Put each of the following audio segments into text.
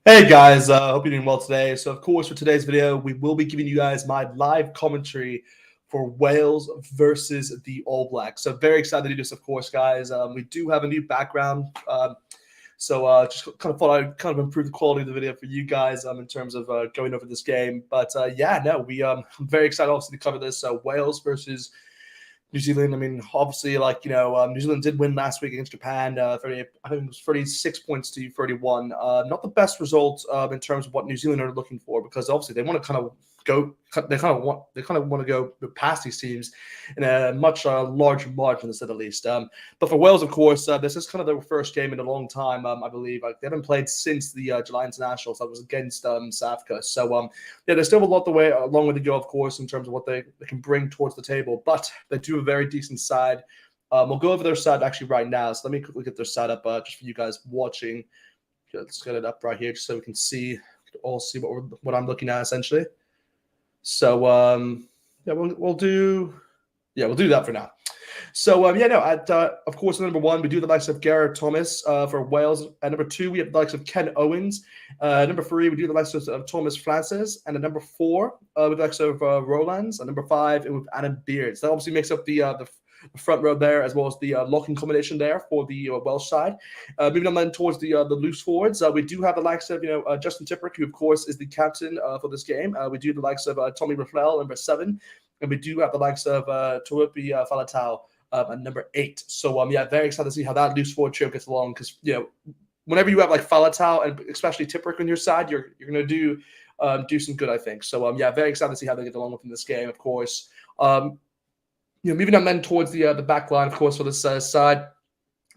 Hey guys, hope you're doing well today. So, of course, for today's video, we will be giving you guys my live commentary for Wales versus the All Blacks. So, very excited to do this, of course, guys. We do have a new background, so just kind of thought I'd kind of improve the quality of the video for you guys in terms of going over this game. But yeah, no, I'm very excited obviously to cover this. Wales versus New Zealand. I mean, obviously, New Zealand did win last week against Japan. I think it was 36 points to 31. Not the best result in terms of what New Zealand are looking for, because obviously they want to kind of go. They kind of want to go past these teams in a much larger margin, to say the least. But for Wales, of course, this is kind of their first game in a long time. I believe they haven't played since the July International, so it was against South Africa. So yeah, there's still a long way to go, of course, in terms of what they can bring towards the table. But they do a very decent side. We'll go over their side actually right now. So let me quickly get their side up just for you guys watching. Let's get it up right here just so we can all see what I'm looking at essentially. So yeah, we'll do that for now. So of course, number one, we do the likes of Gareth Thomas for Wales. At number two, we have the likes of Ken Owens. Number three, we do the likes of Thomas Francis. And at number four, with the likes of Rolands. And number five, with Adam Beards. That obviously makes up the front row there, as well as the locking combination there for the Welsh side. Moving on then towards the loose forwards, we do have the likes of Justin Tipuric, who of course is the captain for this game. We do the likes of Tommy Raflell, number 7, and we do have the likes of Tuipi Faletau at number 8. So yeah, very excited to see how that loose forward trio gets along, because whenever you have like Faletau and especially Tipuric on your side, you're going to do some good, I think. So yeah, very excited to see how they get along within this game, of course. Moving on then towards the back line, of course, for this side,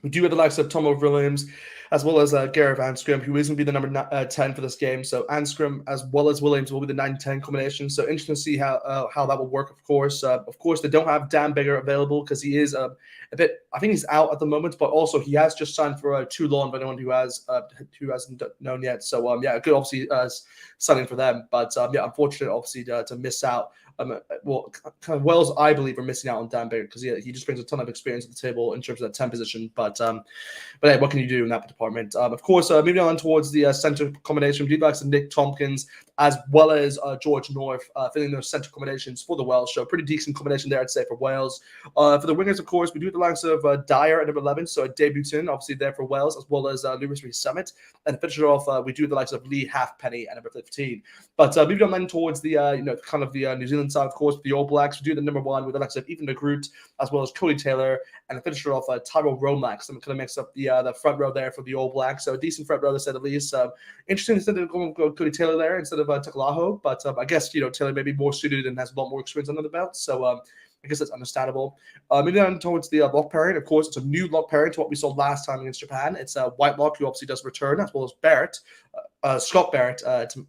we do have the likes of Tom Williams, as well as Gareth Anscombe, who is going to be the number 10 for this game. So Anscombe, as well as Williams, will be the 9-10 combination. So interesting to see how that will work, of course. Of course, they don't have Dan Biggar available because he is a bit, I think he's out at the moment, but also he has just signed for Toulon, for anyone who hasn't known yet. So yeah, good obviously signing for them. But yeah, unfortunate obviously to miss out. Kind of Wales, I believe, are missing out on Dan Biggar because he just brings a ton of experience at the table in terms of that 10 position. But hey, what can you do in that department? Of course, moving on towards the center combination, we do like Nick Tompkins as well as George North filling those center combinations for the Welsh. So pretty decent combination there, I'd say, for Wales. For the wingers, of course, we do the likes of Dyer at number 11, so a debutant, obviously there for Wales, as well as Lewis Rees-Summit. And to finish it off, we do the likes of Lee Halfpenny at number 15. But moving on then towards the kind of the New Zealand side, of course, for the All Blacks, we do the number 1 with the likes of Ethan de Groot, as well as Cody Taylor, and to finish it off, Tyrell Romax. So I'm kind of mix up the front row there for the All Blacks. So a decent front row, to say the least. Interesting instead of going Cody Taylor there instead of Takalaho, but I guess Taylor may be more suited and has a lot more experience under the belt. So I guess that's understandable. Moving on towards the lock pairing, of course, it's a new lock pairing to what we saw last time against Japan. It's Whitelock, who obviously does return, as well as Barrett, Scott Barrett, to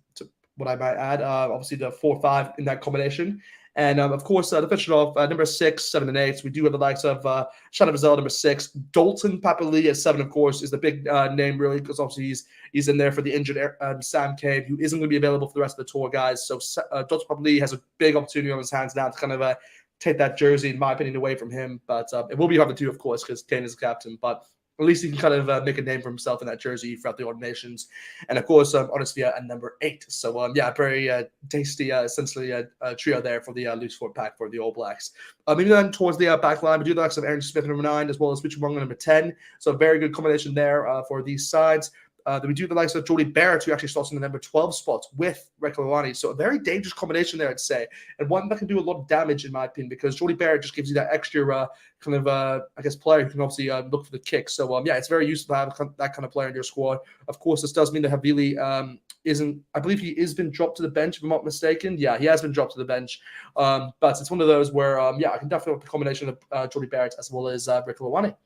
what I might add. Obviously the 4-5 in that combination. And of course, to finish it off, number 6, 7, and 8, we do have the likes of Shannon Vazelle, number 6. Dalton Papali'i at 7, of course, is the big name, really, because obviously he's in there for the injured Sam Cade, who isn't going to be available for the rest of the tour, guys. So Dalton Papali'i has a big opportunity on his hands now to kind of take that jersey, in my opinion, away from him. But it will be hard to do, of course, because Kane is the captain. But at least he can kind of make a name for himself in that jersey throughout the ordinations. And, of course, Onisvia at number 8. So, yeah, very tasty, essentially, trio there for the loose forward pack for the All Blacks. Moving on towards the back line, we do the likes of Aaron Smith at number 9, as well as Richard Wong at number 10. So, a very good combination there for these sides. Then we do the likes of Jody Barrett, who actually starts in the number 12 spot with Rekulani. So a very dangerous combination there, I'd say. And one that can do a lot of damage, in my opinion, because Jody Barrett just gives you that extra kind of, I guess, player who can obviously look for the kick. So, yeah, it's very useful to have that kind of player in your squad. Of course, this does mean that Havili isn't, I believe he has been dropped to the bench, if I'm not mistaken. Yeah, he has been dropped to the bench. But it's one of those where, yeah, I can definitely have the combination of Jody Barrett as well as Rekulani.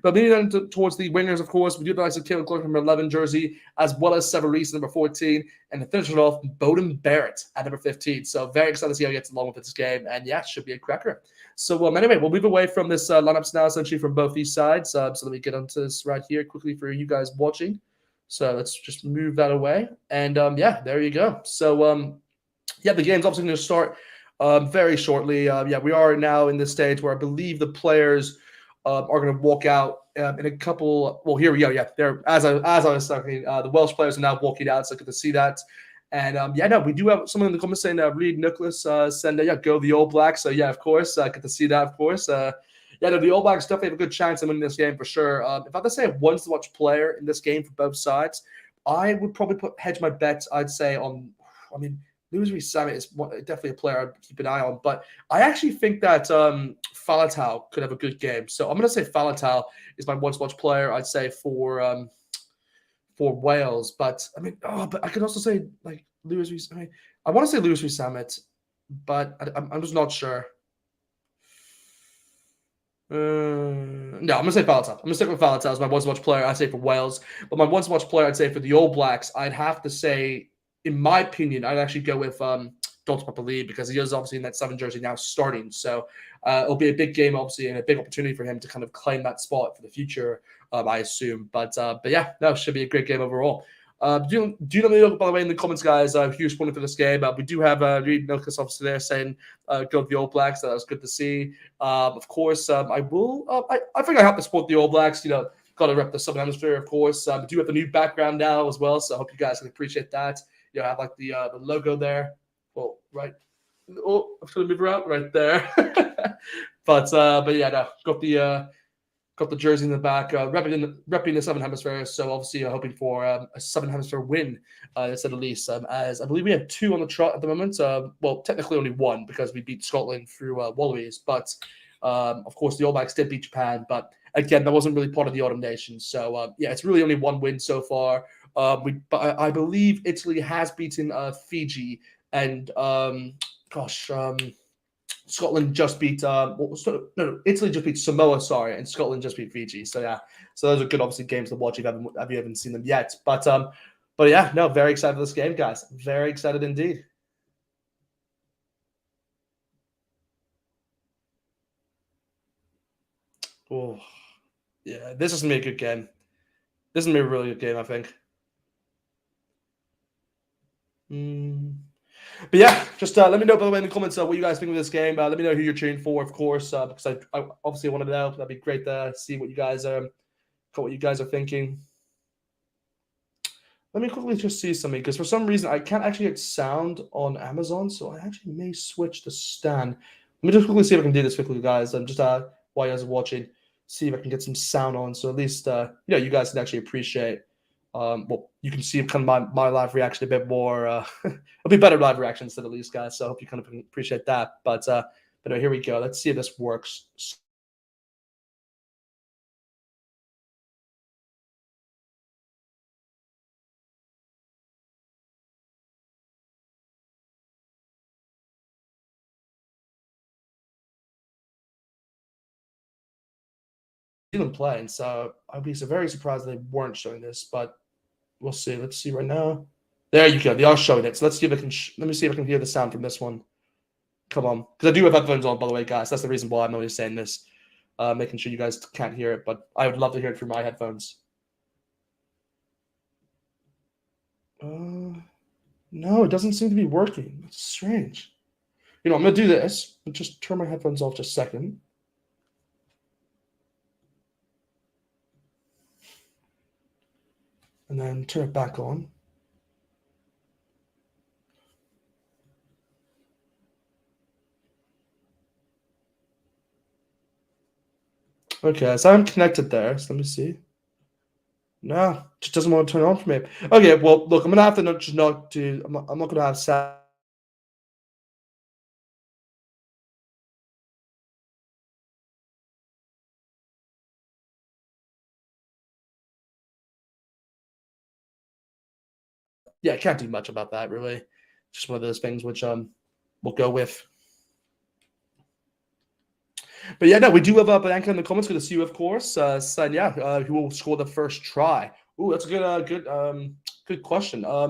But moving on towards the wingers, of course, we do the likes of Caleb Clark number 11 jersey, as well as Sever Reese number 14, and to finish it off, Bowden Barrett at number 15. So very excited to see how he gets along with this game, and yeah, should be a cracker. So anyway, we'll move away from this lineups now, essentially from both these sides. So let me get onto this right here quickly for you guys watching. So let's just move that away, and yeah, there you go. So yeah, the game's obviously going to start very shortly. Yeah, we are now in this stage where I believe the players are going to walk out in a couple. Well, here we go. Yeah, there. As I was talking, the Welsh players are now walking out, so good to see that. And yeah, no, we do have someone in the comments saying Reed Nicholas saying yeah, go the All Blacks. So yeah, of course, good to see that. Of course, yeah, no, the All Blacks definitely have a good chance of winning this game for sure. If I had to say one to watch player in this game for both sides, I would probably hedge my bets. I'd say on. I mean, Louis Rees-Zammit is definitely a player I'd keep an eye on, but I actually think that Faletau could have a good game. So I'm going to say Faletau is my one-to-watch player. I'd say for Wales, but I mean, but I could also say like Louis Rees. I mean, I want to say Louis Rees-Zammit, but I'm just not sure. No, I'm gonna say Faletau. I'm gonna stick with Faletau as my one-to-watch player. I'd say for Wales, but my one-to-watch player, I'd say for the All Blacks, I'd have to say, in my opinion, I'd actually go with Dalton Papali'i because he is obviously in that 7 jersey now starting. So it'll be a big game, obviously, and a big opportunity for him to kind of claim that spot for the future, I assume. But yeah, no, should be a great game overall. Do you let me know, by the way, in the comments, guys, who's pulling for this game? We do have Reed Nicholas obviously there saying go with the All Blacks. That was good to see. Of course, I will. I think I have to support the All Blacks. You know, got to rep the Southern Hemisphere, of course. We do have the new background now as well, so I hope you guys can appreciate that. You know, I have like the logo there. Well, right. Oh, I'm trying to move around right there. but yeah, no, got the jersey in the back, repping the Southern Hemisphere. So obviously, hoping for a Southern Hemisphere win, to say the least. As I believe we have 2 on the trot at the moment. Well, technically only 1 because we beat Scotland through Wallabies. But of course, the All Blacks did beat Japan. But again, that wasn't really part of the Autumn Nations. So yeah, it's really only 1 win so far. But I believe Italy has beaten Fiji and Scotland just beat Italy just beat Samoa, sorry, and Scotland just beat Fiji. So yeah, so those are good, obviously, games to watch if you haven't seen them yet. But yeah, no, very excited for this game, guys. Very excited indeed. Oh, yeah, this is gonna be a good game. This is gonna be a really good game, I think. But yeah, just let me know, by the way, in the comments what you guys think of this game. Let me know who you're cheering for, of course, because I obviously want to know. That'd be great to see what you guys are thinking. Let me quickly just see something, because for some reason I can't actually get sound on Amazon, so I actually may switch to Stan. Let me just quickly see if I can do this quickly, guys. Just while you guys are watching, see if I can get some sound on, so at least you guys can actually appreciate. Well, you can see kind of my live reaction a bit more. It'll be better live reactions to the least, guys. So I hope you kind of appreciate that. But here we go. Let's see if this works. Them playing, so I'd be very surprised they weren't showing this, but we'll see. Let's see right now. There you go. They are showing it. So let's see if I can. Let me see if I can hear the sound from this one. Come on, because I do have headphones on, by the way, guys. That's the reason why I'm always saying this, making sure you guys can't hear it. But I would love to hear it through my headphones. No, it doesn't seem to be working. It's strange. You know, I'm gonna do this. I'll just turn my headphones off just a second. And then turn it back on. Okay, so I'm connected there. So let me see. No, just doesn't want to turn on for me. Okay, well, look, I'm gonna have to not do. I'm not gonna have sound. Yeah, I can't do much about that really. Just one of those things which we'll go with. But yeah, no, we do have Bianca in the comments. Good to see you, of course. Saying who will score the first try? Ooh, that's a good question. I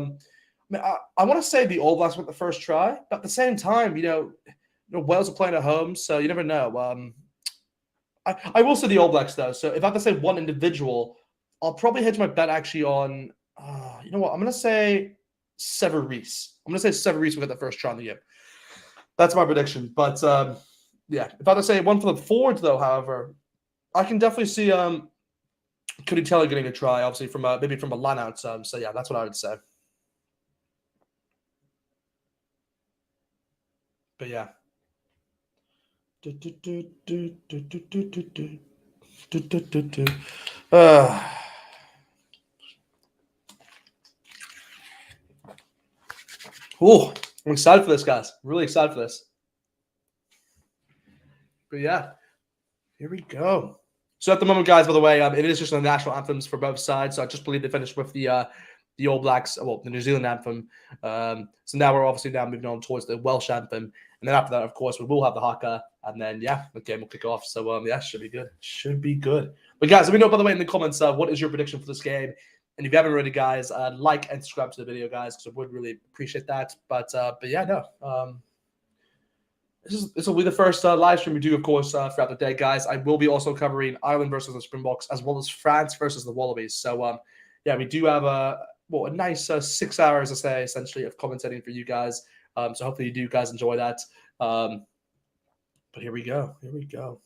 want to say the All Blacks with the first try, but at the same time, Wales are playing at home, so you never know. I will say the All Blacks though. So if I have to say one individual, I'll probably hedge my bet actually on. You know what? I'm gonna say Sever Reese. I'm gonna say Sever Reese will get the first try in the game. That's my prediction. But yeah, if I had to say one for the forwards though, however, I can definitely see Cody Taylor getting a try, obviously from maybe from a lineout. So yeah, that's what I would say. But yeah. Oh, I'm excited for this, guys. Really excited for this. But yeah, here we go. So at the moment, guys, by the way, it is just the national anthems for both sides. So I just believe they finished with the All Blacks, well, the New Zealand anthem. So now we're obviously now moving on towards the Welsh anthem, and then after that, of course, we will have the haka, and then yeah, the game will kick off. So yeah, should be good. Should be good. But guys, let me know by the way in the comments what is your prediction for this game. And if you haven't already, guys, like and subscribe to the video, guys, because I would really appreciate that. But yeah, no. This will be the first live stream we do, of course, throughout the day, guys. I will be also covering Ireland versus the Springboks, as well as France versus the Wallabies. So, yeah, we do have a nice 6 hours, I say, essentially, of commentating for you guys. So hopefully you do guys enjoy that. But here we go. Here we go.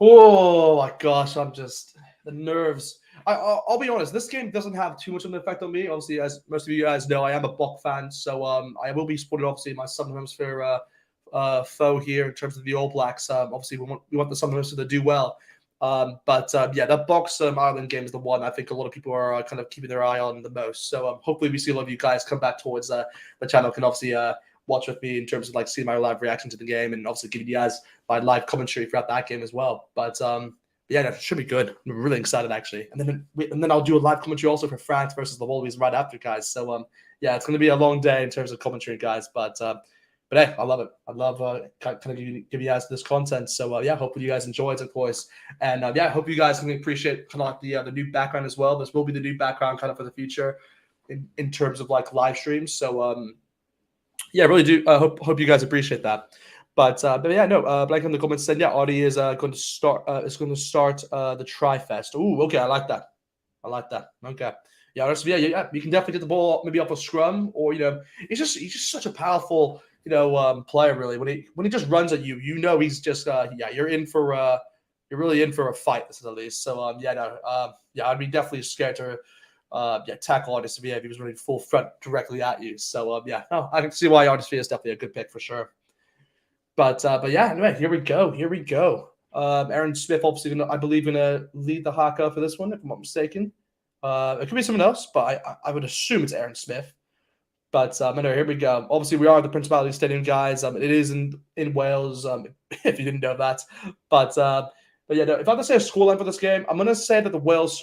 Oh my gosh, I'm just the nerves. I'll be honest. This game doesn't have too much of an effect on me. Obviously, as most of you guys know, I am a Bok fan, so I will be supporting obviously my Southern Hemisphere foe here in terms of the All Blacks. Obviously, we want the Southern Hemisphere to do well. But yeah, that Box Ireland game is the one I think a lot of people are kind of keeping their eye on the most. So hopefully we see a lot of you guys come back towards the channel, can obviously watch with me in terms of like seeing my live reaction to the game and obviously giving you guys my live commentary throughout that game as well. But yeah, that should be good. I'm really excited actually. And then I'll do a live commentary also for France versus the Wallabies right after, guys. So yeah, it's going to be a long day in terms of commentary, guys. But hey, I love it. I love kind of give you guys this content. So yeah, hopefully you guys enjoy it, of course. And yeah, I hope you guys can appreciate kind of like the new background as well. This will be the new background kind of for the future in terms of like live streams. So yeah, really do hope you guys appreciate that. But yeah, no. Blank in the comments said yeah, Audie is going to start. The Tri-Fest. Ooh, okay, I like that. I like that. Okay. Yeah, yeah. You can definitely get the ball maybe off a scrum, or he's just such a powerful player. Really, when he just runs at you, he's just yeah, you're really in for a fight. This is at least. So yeah, no, yeah, I'd be definitely scared to tackle Artis if he was running full front directly at you. So yeah, no, I can see why Artis is definitely a good pick for sure. But yeah, anyway, here we go. Here we go. Aaron Smith obviously I believe gonna lead the haka for this one, if I'm not mistaken. It could be someone else, but I would assume it's Aaron Smith. But anyway, here we go. Obviously, we are at the Principality Stadium, guys. It is in Wales, if you didn't know that. But yeah, no, if I have to say a scoreline for this game, I'm going to say that the Wales,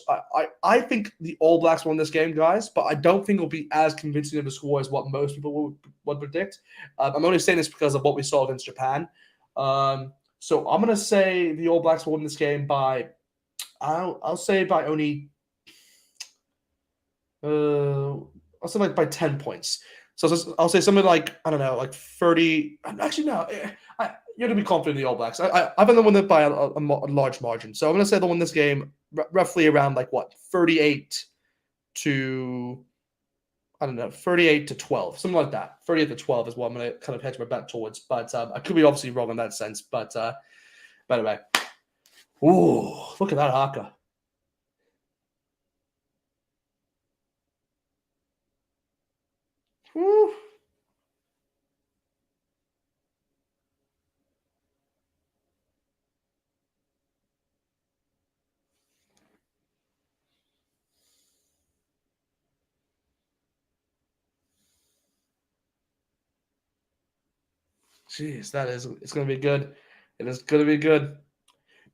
I think the All Blacks won this game, guys, but I don't think it'll be as convincing of a score as what most people would predict. I'm only saying this because of what we saw against Japan. So I'm going to say the All Blacks will win this game by, I'll say by only, I'll say like by 10 points. So I'll say something like, I don't know, like 30. Actually, no. You're going to be confident in the All Blacks. I've been the one that by a large margin. So I'm going to say they'll win this game roughly around like what, 38 to, I don't know, 38 to 12. Something like that. 38 to 12 is what I'm going to kind of hedge my bet towards. But I could be obviously wrong in that sense. But anyway. Ooh, look at that haka. Woo. Jeez, it's going to be good. It is going to be good.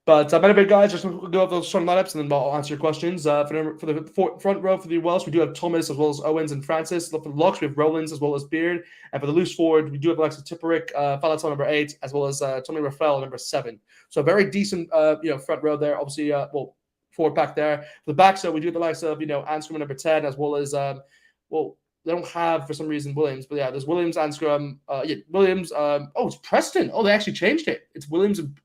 But anyway, guys, just go over those starting lineups and then I'll answer your questions. For the front row for the Welsh, we do have Thomas as well as Owens and Francis. For the locks, we have Rowlands as well as Beard. And for the loose forward, we do have Alexa Tipperick, Falaton number 8, as well as Tommy Rafael number 7. So a very decent front row there. Obviously, forward back there. For the back, so we do have the likes of Anscombe number 10, as well as they don't have for some reason Williams, but yeah, there's Williams, Anscombe, Williams. It's Preston. Oh, they actually changed it. It's Williams and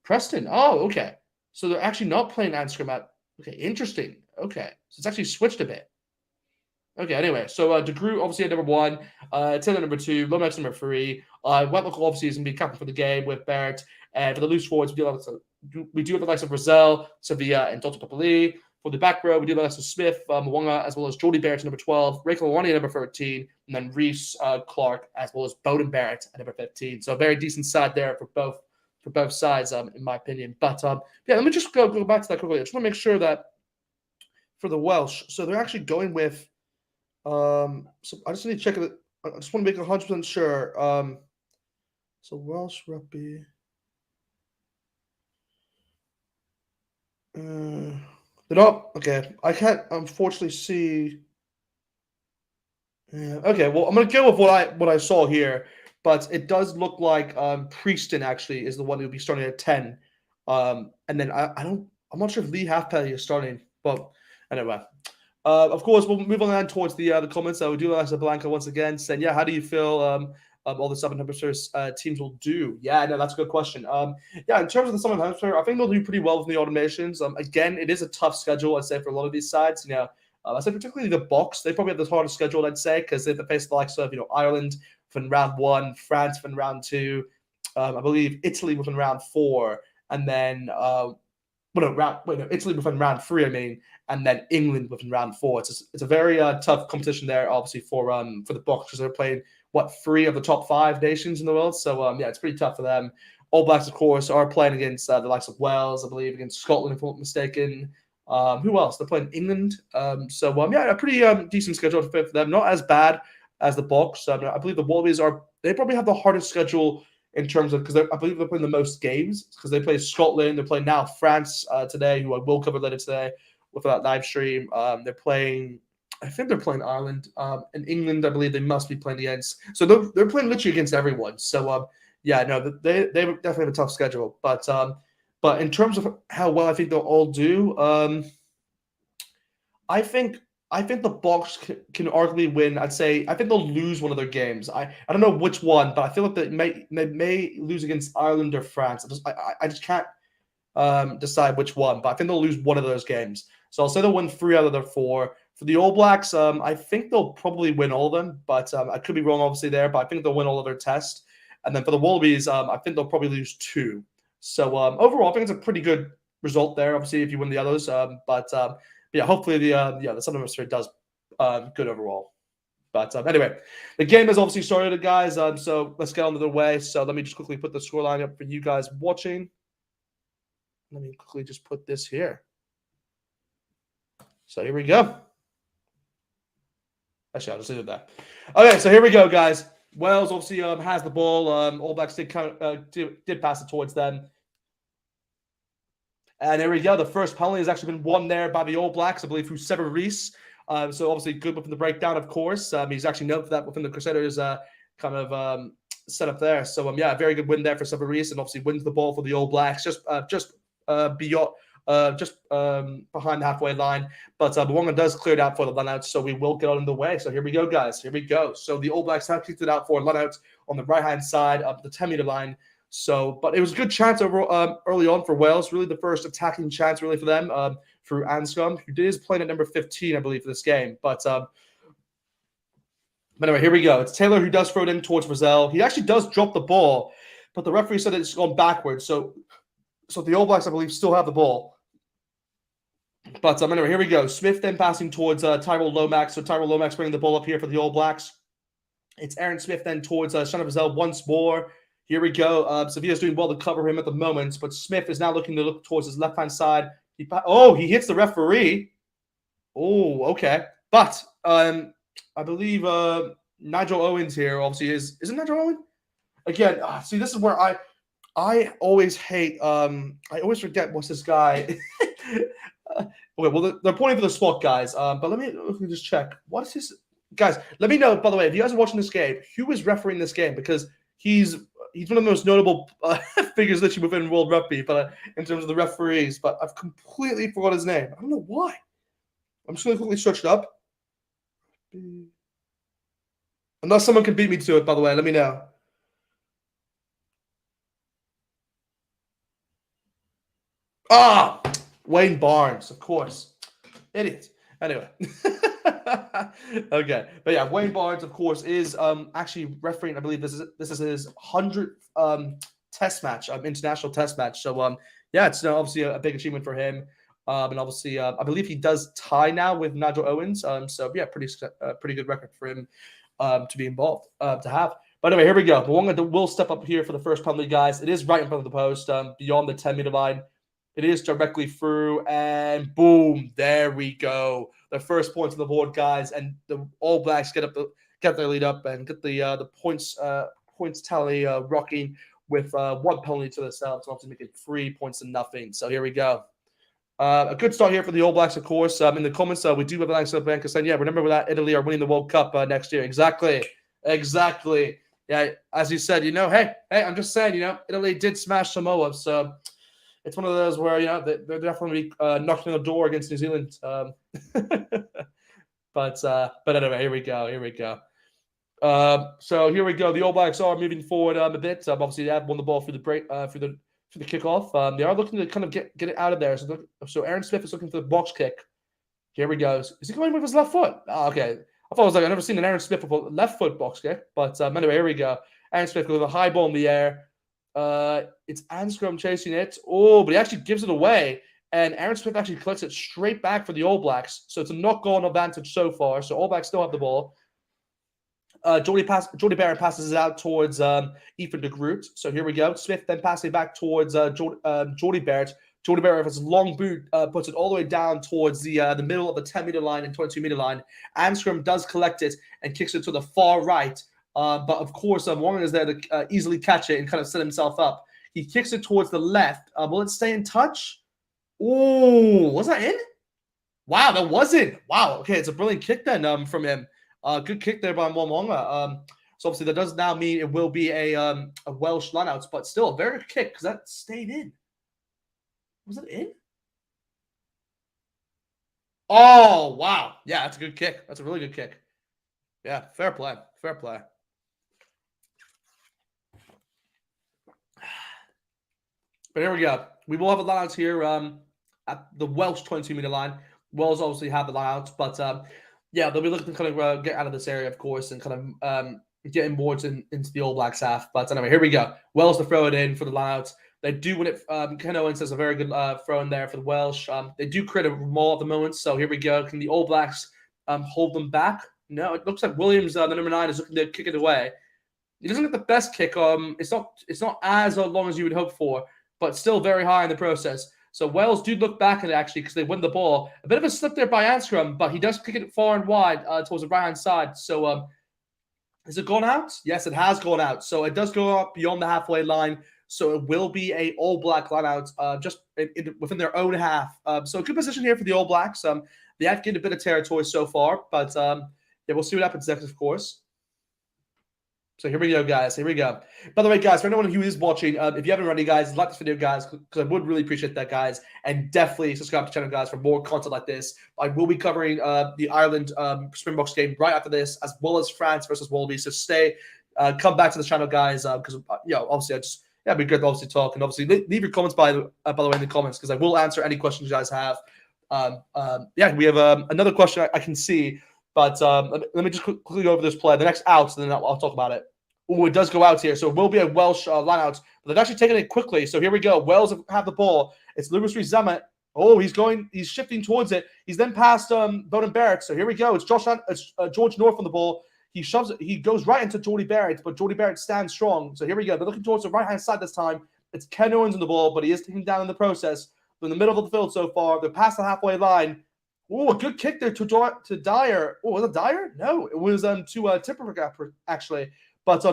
Preston. Oh, okay. So they're actually not playing Anscombe at. Okay, interesting. Okay, so it's actually switched a bit. Okay, anyway, so De Groot obviously at number 1, Taylor number 2, Lomax number 3. Wetlock obviously is going to be captain for the game with Barrett. And for the loose forwards, we do have the likes of Brazil, Sevilla, and Dr. Papali. For the back row, we do have the likes of Smith, Mwanga, as well as Jordy Barrett at number 12, Rachel Awani at number 13, and then Reese Clark, as well as Bowden Barrett at number 15. So a very decent side there for both sides, in my opinion. But yeah, let me just go back to that quickly. I just want to make sure that for the Welsh, so they're actually going with so I just need to check it. I just want to make 100% sure. So Welsh rugby. They're not okay. I can't unfortunately see. Yeah, okay, well I'm gonna go with what I saw here, but it does look like Prieston actually is the one who'll be starting at 10. And then I'm not sure if Lee Halfpenny is starting, but anyway. Of course, we'll move on towards the comments. We do ask Blanca once again saying, yeah, how do you feel all the Southern Hemisphere teams will do? Yeah, no, that's a good question. Yeah, in terms of the Southern Hemisphere, I think they'll do pretty well with the automations. Again, it is a tough schedule, I'd say, for a lot of these sides. You know, I'd say particularly the Box, they probably have the hardest schedule, I'd say, because they have to face the likes of, Ireland from round 1, France from round 2, I believe Italy within round 4, and then Italy within round 3, I mean, and then England within round 4. It's a very tough competition there, obviously for the Bucks because they're playing 3 of the top 5 nations in the world. So yeah, it's pretty tough for them. All Blacks, of course, are playing against the likes of Wales, I believe, against Scotland, if I'm not mistaken. Who else? They're playing England. So yeah, a pretty decent schedule for them. Not as bad as the Bucks. I believe the Wallabies they probably have the hardest schedule in terms of because I believe they're playing the most games because they play Scotland, they're playing now France today, who I will cover later today with that live stream. I think they're playing Ireland and England. I believe they must be playing against. So they're playing literally against everyone. So yeah, no, they definitely have a tough schedule. But in terms of how well I think they'll all do, I think the Bucks can arguably win. I'd say I think they'll lose one of their games. I don't know which one, but I feel like they may lose against Ireland or France. I just can't decide which one, but I think they'll lose one of those games. So I'll say they'll win 3 out of their 4. For the All Blacks, I think they'll probably win all of them, but I could be wrong obviously there. But I think they'll win all of their tests. And then for the Wallabies, I think they'll probably lose 2. So overall, I think it's a pretty good result there. Obviously, if you win the others, but yeah, hopefully the Southern Hemisphere does good overall. But anyway, the game has obviously started, guys. So let's get on to the way. So let me just quickly put the scoreline up for you guys watching. Let me quickly just put this here. So here we go. Actually, I'll just leave it there. Okay, so here we go, guys. Wales obviously has the ball. All Blacks did pass it towards them. And there we go. The first penalty has actually been won there by the All Blacks, I believe, through Sever Reese. So obviously good within the breakdown, of course. He's actually known for that within the Crusaders kind of setup there. So yeah, very good win there for Sever Reese, and obviously wins the ball for the All Blacks just beyond. Behind the halfway line, but Mwanga does clear it out for the Lunouts, so we will get on the way. So here we go, guys. Here we go. So the All Blacks have kicked it out for Lunouts on the right-hand side of the 10-meter line. So, but it was a good chance over early on for Wales. Really, the first attacking chance really for them through Anscombe, who is playing at number 15, I believe, for this game. But anyway, here we go. It's Taylor who does throw it in towards Brazil. He actually does drop the ball, but the referee said it's gone backwards. So the All Blacks, I believe, still have the ball. But anyway, here we go. Smith then passing towards Tyrell Lomax. So Tyrell Lomax bringing the ball up here for the All Blacks. It's Aaron Smith then towards Shana Brazil once more. Here we go. Sevilla's doing well to cover him at the moment, but Smith is now looking to look towards his left-hand side. He hits the referee. Oh, okay. But I believe Nigel Owens here obviously isn't Nigel Owen? Again, see, this is where I always hate. I always forget what's this guy. Okay, well, they're pointing for the spot, guys. But let me just check. What is this, guys? Let me know. By the way, if you guys are watching this game, who is refereeing this game? Because he's one of the most notable figures literally within World Rugby, but in terms of the referees. But I've completely forgot his name. I don't know why. I'm just going to quickly search it up. Unless someone can beat me to it, by the way, let me know. Wayne Barnes, of course. Idiot. Anyway. Okay, but yeah, Wayne Barnes, of course, is actually refereeing. I believe this is his 100th test match, international test match. So yeah, it's obviously a big achievement for him. And obviously, I believe he does tie now with Nigel Owens. So yeah, pretty good record for him to be involved to have. But anyway, here we go. We'll step up here for the first penalty, guys. It is right in front of the post, beyond the 10-meter line. It is directly through, and boom, there we go. The first points on the board, guys, and the All Blacks get their lead up and get the points tally rocking with one penalty to themselves, obviously making 3 points to nothing. So here we go. A good start here for the All Blacks, of course. In the comments, we do have Alex Banca saying, yeah, remember that Italy are winning the World Cup next year. Exactly. Yeah, as you said, hey, I'm just saying, Italy did smash Samoa, so it's one of those where, they're definitely knocking on the door against New Zealand. But anyway, here we go. So here we go. The All Blacks are moving forward a bit. Obviously, they have won the ball through the break, through the kickoff. They are looking to kind of get it out of there. So Aaron Smith is looking for the box kick. Here we go. Is he going with his left foot? Oh, okay. I thought it was like I've never seen an Aaron Smith with a left foot box kick. But anyway, here we go. Aaron Smith with a high ball in the air. It's Anscombe chasing it. Oh, but he actually gives it away. And Aaron Smith actually collects it straight back for the All Blacks. So it's a knock-on advantage so far. So All Blacks still have the ball. Jordie Barrett passes it out towards Ethan de Groot. So here we go. Smith then passing it back towards Jordie Barrett. Jordie Barrett with his long boot puts it all the way down towards the middle of the 10-meter line and 22-meter line. Anscombe does collect it and kicks it to the far right. But of course, Warren is there to easily catch it and kind of set himself up. He kicks it towards the left. Will it stay in touch? Oh, was that in? Wow, that wasn't. Wow. Okay, it's a brilliant kick then from him. Good kick there by Mwanga. So obviously that does now mean it will be a Welsh lineout, but still a very good kick because that stayed in. Was it in? Oh, wow. Yeah, that's a good kick. That's a really good kick. Yeah, fair play. Fair play. But here we go. We will have a lineout here at the Welsh 22-meter line. Wales obviously have the lineout, but yeah, they'll be looking to kind of get out of this area, of course, and kind of getting more into the All Blacks half. But anyway, here we go. Wales to throw it in for the lineout. They do win it. Ken Owens does a very good throw in there for the Welsh. They do create a maul at the moment. So here we go. Can the All Blacks hold them back? No, it looks like Williams, the number 9, is looking to kick it away. He doesn't get the best kick. It's not as long as you would hope for, but still very high in the process. So Wales do look back at it, actually, because they win the ball. A bit of a slip there by Anscombe, but he does kick it far and wide towards the right-hand side. So has it gone out? Yes, it has gone out. So it does go up beyond the halfway line. So it will be a All Black line-out just within their own half. So a good position here for the All Blacks. They have gained a bit of territory so far, but yeah, we'll see what happens next, of course. So here we go, guys. Here we go. By the way, guys, for anyone who is watching, if you haven't already, guys, like this video, guys, because I would really appreciate that, guys. And definitely subscribe to the channel, guys, for more content like this. I will be covering the Ireland Springboks game right after this, as well as France versus Wallabies. So come back to the channel, guys, because, obviously, it'd be good to obviously talk. And obviously, leave your comments, by the way, in the comments, because I will answer any questions you guys have. Yeah, we have another question I can see. But let me just quickly go over this play. The next out, and then I'll talk about it. Oh, it does go out here. So it will be a Welsh line-out. But they've actually taken it quickly. So here we go. Wales have the ball. It's Lewis Rees-Zammit. Oh, he's shifting towards it. He's then past Beauden Barrett. So here we go. It's George North on the ball. He shoves it. He goes right into Jordie Barrett, but Jordie Barrett stands strong. So here we go. They're looking towards the right-hand side this time. It's Ken Owens on the ball, but he is taken down in the process. But in the middle of the field so far, they're past the halfway line. Oh, a good kick there to Dyer. Oh, was it Dyer? No, it was to Tipper, actually. But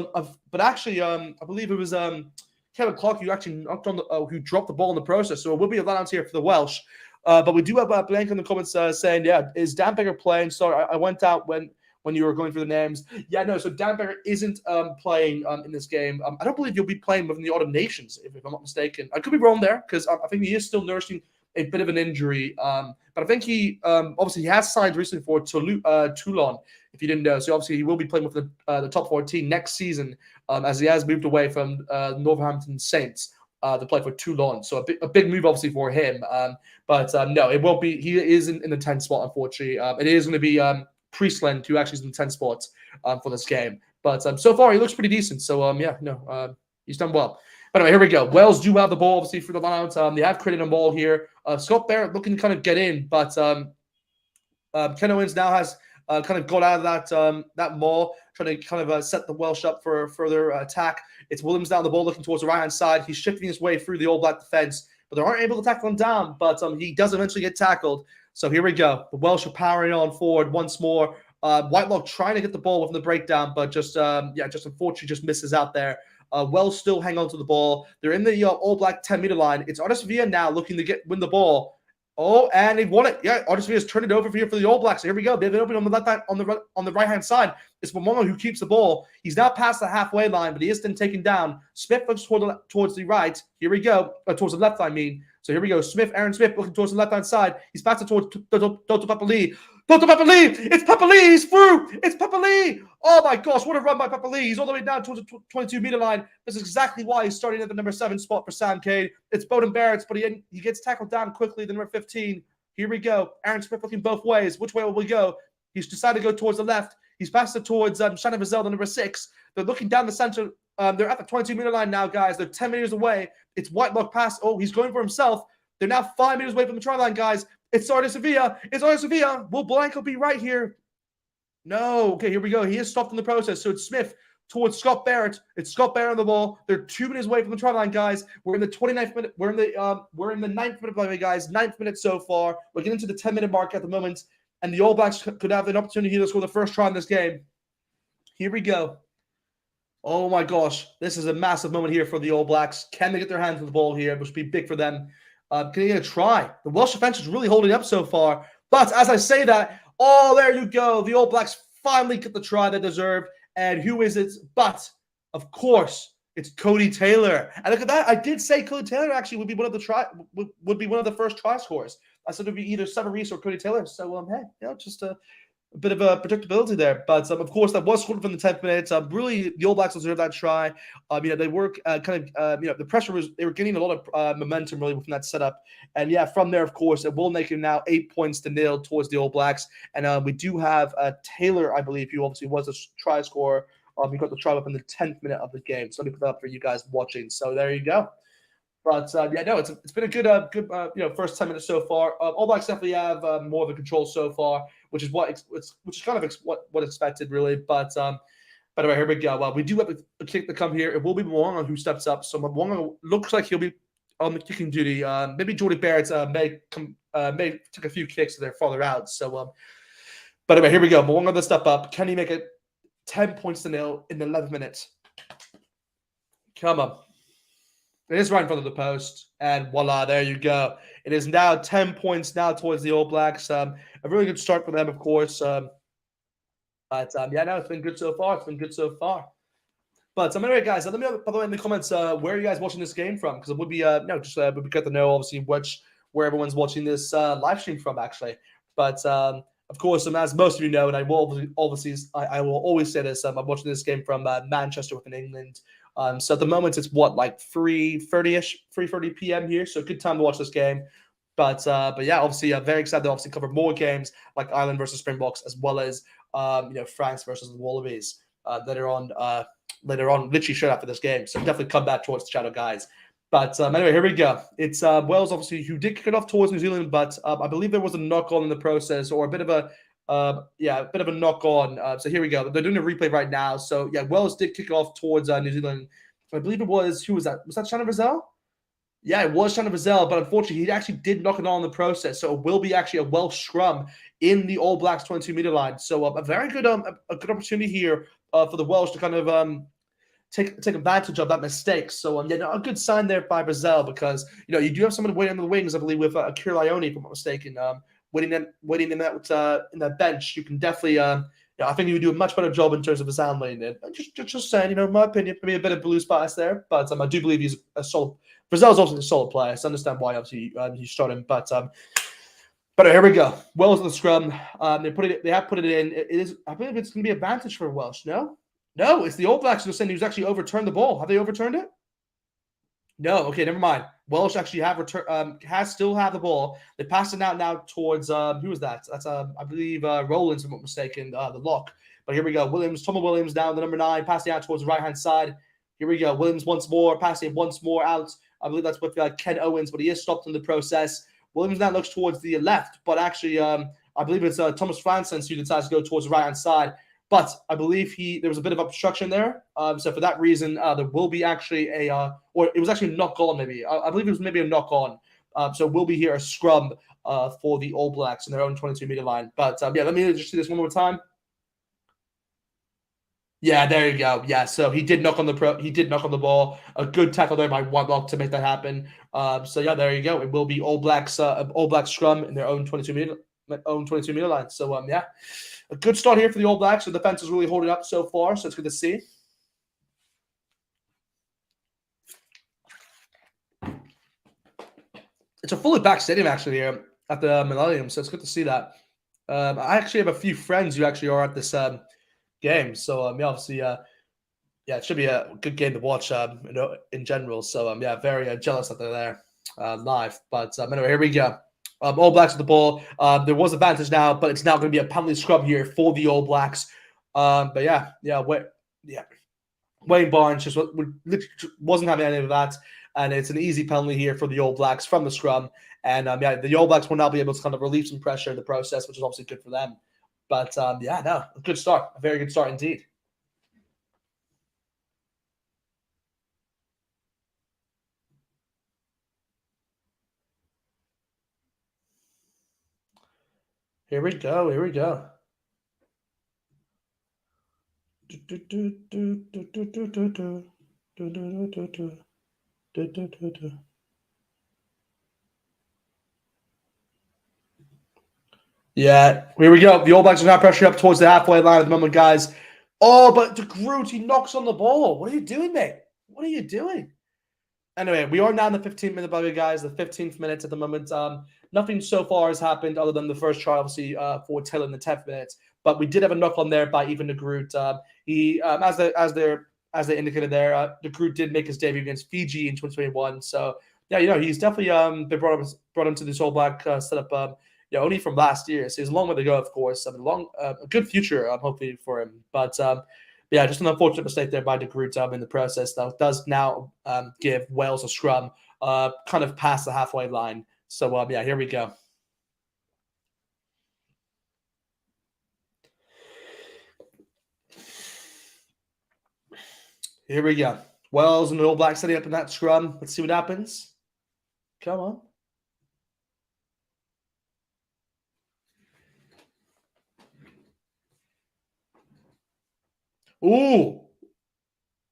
actually, I believe it was Kevin Clark who actually knocked on who dropped the ball in the process. So it will be a line-out here for the Welsh. But we do have a blank in the comments saying, yeah, is Dan Baker playing? Sorry, I went out when you were going through the names. Yeah, no, so Dan Baker isn't playing in this game. I don't believe he'll be playing within the Autumn Nations, if I'm not mistaken. I could be wrong there, because I think he is still nursing a bit of an injury. But I think he obviously he has signed recently for Toulon, if you didn't know. So obviously he will be playing with the top 14 next season, as he has moved away from Northampton Saints to play for Toulon. So a big move obviously for him. But no, it won't be. He is in the 10th spot, unfortunately. It is going to be Priestland, who actually is in 10 spots for this game. But so far, he looks pretty decent. So, yeah, no, he's done well. But anyway, here we go. Wales do have the ball, obviously, for the line. They have created a ball here. Scott Barrett looking to kind of get in, but Ken Owens now has kind of got out of that maul, trying to kind of set the Welsh up for a further attack. It's Williams down the ball, looking towards the right-hand side. He's shifting his way through the All Black defense, but they aren't able to tackle him down, but he does eventually get tackled. So here we go. The Welsh are powering on forward once more. Whitelock trying to get the ball within the breakdown, but just unfortunately just misses out there. Welsh still hang on to the ball. They're in the All Black 10-meter line. It's Artis Villa now looking to win the ball. Oh, and they've won it. Yeah, Artis Villa's turned it over here for the All Blacks. So here we go. They've been open on the left side, on the right-hand side. It's Momongo who keeps the ball. He's now past the halfway line, but he is then taken down. Smith looks towards the right. Here we go. Towards the left, I mean. So here we go. Aaron Smith looking towards the left-hand side. He's passed it towards Toto Papali. Toto Papali! It's Papali! He's through! It's Papali! Oh my gosh, what a run by Papali. He's all the way down towards the 22-meter line. This is exactly why he's starting at the number 7 spot for Sam Cade. It's Bowden Barrett, but he gets tackled down quickly, the number 15. Here we go. Aaron Smith looking both ways. Which way will we go? He's decided to go towards the left. He's passed it towards Shannon Vizel, the number 6. They're looking down the center. They're at the 22-meter line now, guys. They're 10 meters away. It's Whitelock pass. Oh, he's going for himself. They're now 5 meters away from the try line, guys. It's Artis Villa. It's Artis Villa. Will Blanco be right here? No. Okay, here we go. He is stopped in the process. So it's Smith towards Scott Barrett. It's Scott Barrett on the ball. They're 2 minutes away from the try line, guys. We're in the 29th minute. We're in the 9th minute, by the way, guys. 9th minute so far. We're getting to the 10-minute mark at the moment, and the All Blacks could have an opportunity to score the first try in this game. Here we go. Oh my gosh, this is a massive moment here for the All Blacks. Can they get their hands on the ball here, which would be big for them? Can they get a try? The Welsh defense is really holding up so far. But as I say that, oh, there you go. The All Blacks finally get the try they deserved. And who is it? But, of course, it's Cody Taylor. And look at that. I did say Cody Taylor actually would be one of the first try scorers. I said it would be either Sever Reese or Cody Taylor. So, hey, just a bit of a predictability there. But, of course, that was scored from the 10th minute. Really, the All Blacks deserved that try. They were the pressure was, they were getting a lot of momentum really within that setup. And, yeah, from there, of course, it will make it now 8-0 towards the All Blacks. And we do have Taylor, I believe, who obviously was a try scorer. He got the try up in the 10th minute of the game. So let me put that up for you guys watching. So there you go. But it's been a good first 10 minutes so far. All Blacks definitely have more of a control so far, which is kind of what expected really. But anyway, here we go. Well, we do have a kick to come here. It will be Mwanga who steps up. So Mwanga looks like he'll be on the kicking duty. Maybe Jordy Barrett may take a few kicks so they're farther out. So but anyway, here we go. Mwanga the step up. Can he make it 10-0 in the 11th minute? Come on. It is right in front of the post, and voila, there you go. It is now 10 points now towards the All Blacks. A really good start for them, of course. It's been good so far. But anyway, guys, let me know, by the way, in the comments where are you guys watching this game from? Because it would be would be good to know, obviously, where everyone's watching this live stream from, actually. But of course, as most of you know, and I will I will always say this, I'm watching this game from Manchester within England. So at the moment, it's like 3:30 p.m. here. So good time to watch this game. But yeah, obviously, very excited to obviously cover more games like Ireland versus Springboks, as well as France versus the Wallabies later on, literally straight after this game. So definitely come back towards the channel, guys. But anyway, here we go. It's Wales, obviously, who did kick it off towards New Zealand, but I believe there was a knock-on in the process, or a bit of a knock-on. So here we go. They're doing a replay right now. So yeah, Wales did kick off towards New Zealand. I believe it was, who was that? Was that Shannon Vizel? Yeah, it was Shannon Vizel, but unfortunately, he actually did knock it on in the process. So it will be actually a Welsh scrum in the All Blacks 22-meter line. So a very good, a good opportunity here for the Welsh to kind of take advantage of that mistake. So a good sign there by Vizel, because you do have someone waiting on the wings, I believe, with Akira Ione, if I'm not mistaken. Waiting in that bench, you can definitely. I think you would do a much better job in terms of his handling. And just saying, in my opinion, maybe a bit of Blues bias there, but I do believe he's a solid. Brazil's also a solid player, so I understand why obviously he's starting. But here we go. Wales in the scrum. They have put it in. It is. I believe it's going to be advantage for Welsh. No, it's the All Blacks who's actually overturned the ball. Have they overturned it? No, okay, never mind. Welsh actually have return has still have the ball. They passed it out now towards who was that? That's I believe Rollins, if I'm not mistaken, the lock. But here we go. Williams, Thomas Williams down the number 9, passing out towards the right hand side. Here we go. Williams once more, passing once more out. I believe that's with Ken Owens, but he is stopped in the process. Williams now looks towards the left, but actually I believe it's Thomas Francis who decides to go towards the right hand side. But I believe there was a bit of obstruction there. So for that reason, there will be actually or it was actually a knock on maybe. I believe it was maybe a knock on. So we'll be here a scrum for the All Blacks in their own 22-meter line. But yeah, let me just see this one more time. Yeah, there you go. Yeah, so he did knock on the ball. A good tackle there by Whitelock to make that happen. So yeah, there you go. It will be All Blacks scrum in their own 22-meter line. So yeah, a good start here for the All Blacks. The defense is really holding up so far, so it's good to see. It's a fully packed stadium actually here at the Millennium, so it's good to see that. I actually have a few friends who actually are at this game, so yeah, obviously, yeah, it should be a good game to watch in general. So yeah, very jealous that they're there live. But anyway, here we go. All Blacks with the ball. There was advantage now, but it's now going to be a penalty scrum here for the All Blacks. But yeah, Wayne Barnes just wasn't having any of that, and it's an easy penalty here for the All Blacks from the scrum. And yeah, the All Blacks will now be able to kind of relieve some pressure in the process, which is obviously good for them. But yeah, no, a good start, a very good start indeed. Here we go. Here we go. Yeah, here we go. The All Blacks are now pressuring up towards the halfway line at the moment, guys. Oh, but De Groot, he knocks on the ball. What are you doing, mate? What are you doing? Anyway, we are now in the 15th minute, by the way, guys. The 15th minute at the moment. Nothing so far has happened other than the first try, obviously, for Taylor in the 10th minute. But we did have a knock on there by even De Groot. He, as they indicated there, De Groot did make his debut against Fiji in 2021. So yeah, he's definitely been brought into this All Black setup. Only from last year. So he's a long way to go, of course. I mean, a good future, hopefully for him. But yeah, just an unfortunate mistake there by De Groot in the process. That does now give Wales a scrum kind of past the halfway line. So yeah, here we go. Here we go. Wales and the All Blacks setting up in that scrum. Let's see what happens. Come on. Ooh.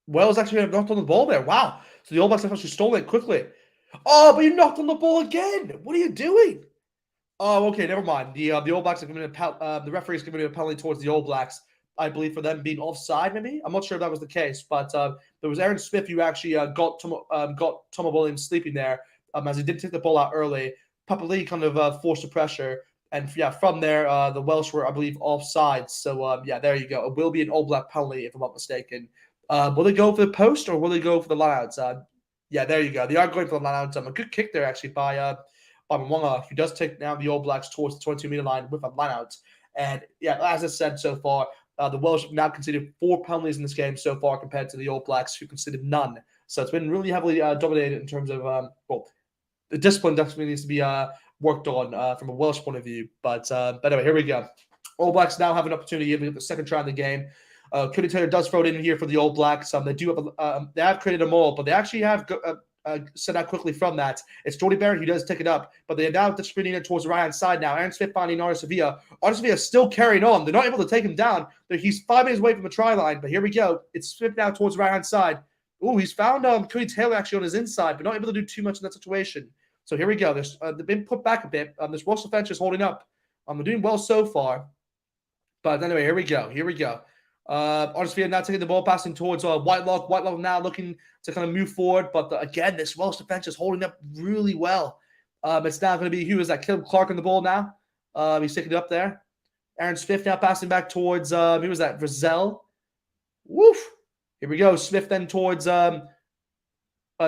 Wales actually have knocked on the ball there. Wow. So the All Blacks have actually stolen it quickly. Oh, but you knocked on the ball again. What are you doing? Oh, okay, never mind. The All Blacks are giving the referee's giving a penalty towards the All Blacks, I believe, for them being offside. Maybe I'm not sure if that was the case, but there was Aaron Smith who actually got Tomo Williams sleeping there as he did take the ball out early. Papali'i kind of forced the pressure, and yeah, from there the Welsh were, I believe, offside. So yeah, there you go. It will be an All Black penalty if I'm not mistaken. Will they go for the post or will they go for the lineouts? Yeah, there you go. They are going for the lineouts. A good kick there actually by Mwanga, who does take now the All Blacks towards the 22-meter line with a lineout. And yeah, as I said so far, the Welsh have now conceded 4 penalties in this game so far compared to the All Blacks, who conceded none. So it's been really heavily dominated in terms of, the discipline definitely needs to be worked on from a Welsh point of view. But anyway, here we go. All Blacks now have an opportunity to get the second try in the game. Cody Taylor does throw it in here for the All Blacks. They have created a maul, but they actually have sent out quickly from that. It's Jordy Barrett who does take it up, but they are now distributing it towards the right-hand side now. Aaron Smith finding Artis Sevilla. Artis Sevilla still carrying on. They're not able to take him down. He's 5 minutes away from the try line, but here we go. It's Smith now towards the right-hand side. Oh, he's found Cody Taylor actually on his inside, but not able to do too much in that situation. So here we go. They've been put back a bit. This Welsh defense is holding up. They're doing well so far. But anyway, here we go. Artis Sevilla now taking the ball, passing towards Whitelock. Whitelock now looking to kind of move forward. But again, this Welsh defense is holding up really well. It's now going to be, who is that? Caleb Clark on the ball now. He's taking it up there. Aaron Smith now passing back towards, who was that? Rizal. Woof. Here we go. Smith then towards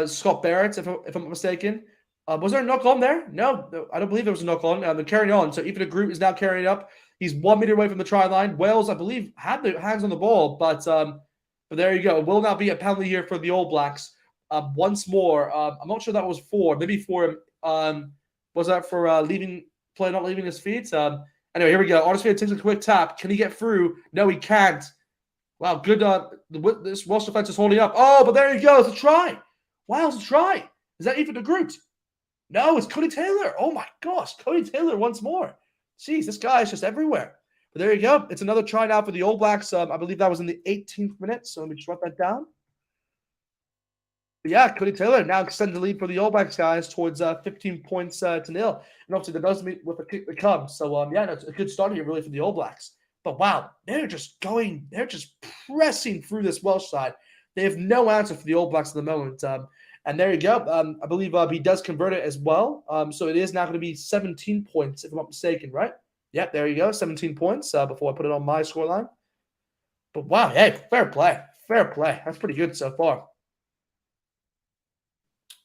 Scott Barrett, if I'm not mistaken. Was there a knock on there? No, I don't believe there was a knock on. They're carrying on. So even the group is now carrying up. He's 1 meter away from the try line. Wales, I believe, had their hands on the ball, but there you go. Will not be a penalty here for the All Blacks. Once more, I'm not sure that was for. Maybe for was that for play not leaving his feet? Anyway, here we go. Artisfield takes a quick tap. Can he get through? No, he can't. Wow, good. This Welsh defense is holding up. Oh, but there you go. It's a try. Wow, it's a try. Is that even the Groot? No, it's Cody Taylor. Oh my gosh, Cody Taylor once more. Jeez, this guy is just everywhere. But there you go. It's another try now for the All Blacks. I believe that was in the 18th minute. So let me just write that down. But yeah, Cody Taylor now extends the lead for the All Blacks, guys, towards 15 points to 0. And obviously, that does meet with a kick to come. So, yeah, it's a good start here, really, for the All Blacks. But wow, they're just pressing through this Welsh side. They have no answer for the All Blacks at the moment. And there you go. I believe he does convert it as well. So it is now going to be 17 points, if I'm not mistaken, right? Yep, there you go. 17 points before I put it on my scoreline. But wow, hey, fair play. Fair play. That's pretty good so far.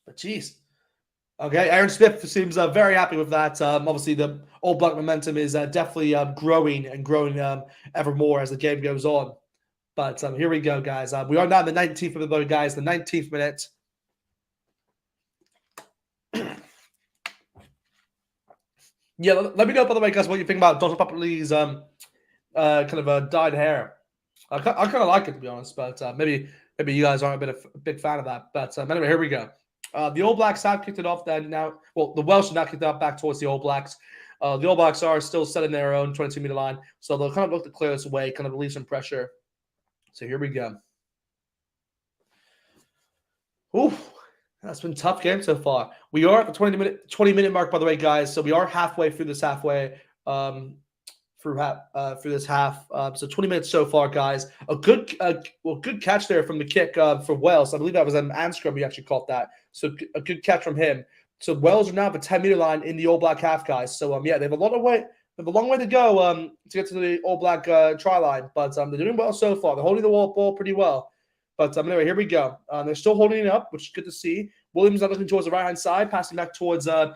But geez. Okay, Aaron Smith seems very happy with that. Obviously, the All Black momentum is definitely growing and growing ever more as the game goes on. But here we go, guys. We are now in the 19th minute, guys. The 19th minute. Yeah, let me know, by the way, guys, what you think about Donald Papali's kind of dyed hair. I kind of like it, to be honest, but maybe you guys aren't a big fan of that. But anyway, here we go. The All Blacks have kicked it off then now. Well, the Welsh have now kicked it off back towards the All Blacks. The All Blacks are still setting their own 22-meter line, so they'll kind of look to clear this away, kind of relieve some pressure. So here we go. Oof. That's been a tough game so far. We are at the 20-minute mark, by the way, guys. So we are halfway through this through this half. So 20 minutes so far, guys. A good catch there from the kick for Wales. I believe that was an Anstrom. We actually caught that. So a good catch from him. So Wales are now at the 10-meter line in the All Black half, guys. So yeah, they have a long way to go to get to the All Black try line, but they're doing well so far. They're holding the ball pretty well. But anyway, here we go. They're still holding it up, which is good to see. Williams not looking towards the right-hand side, passing back towards, I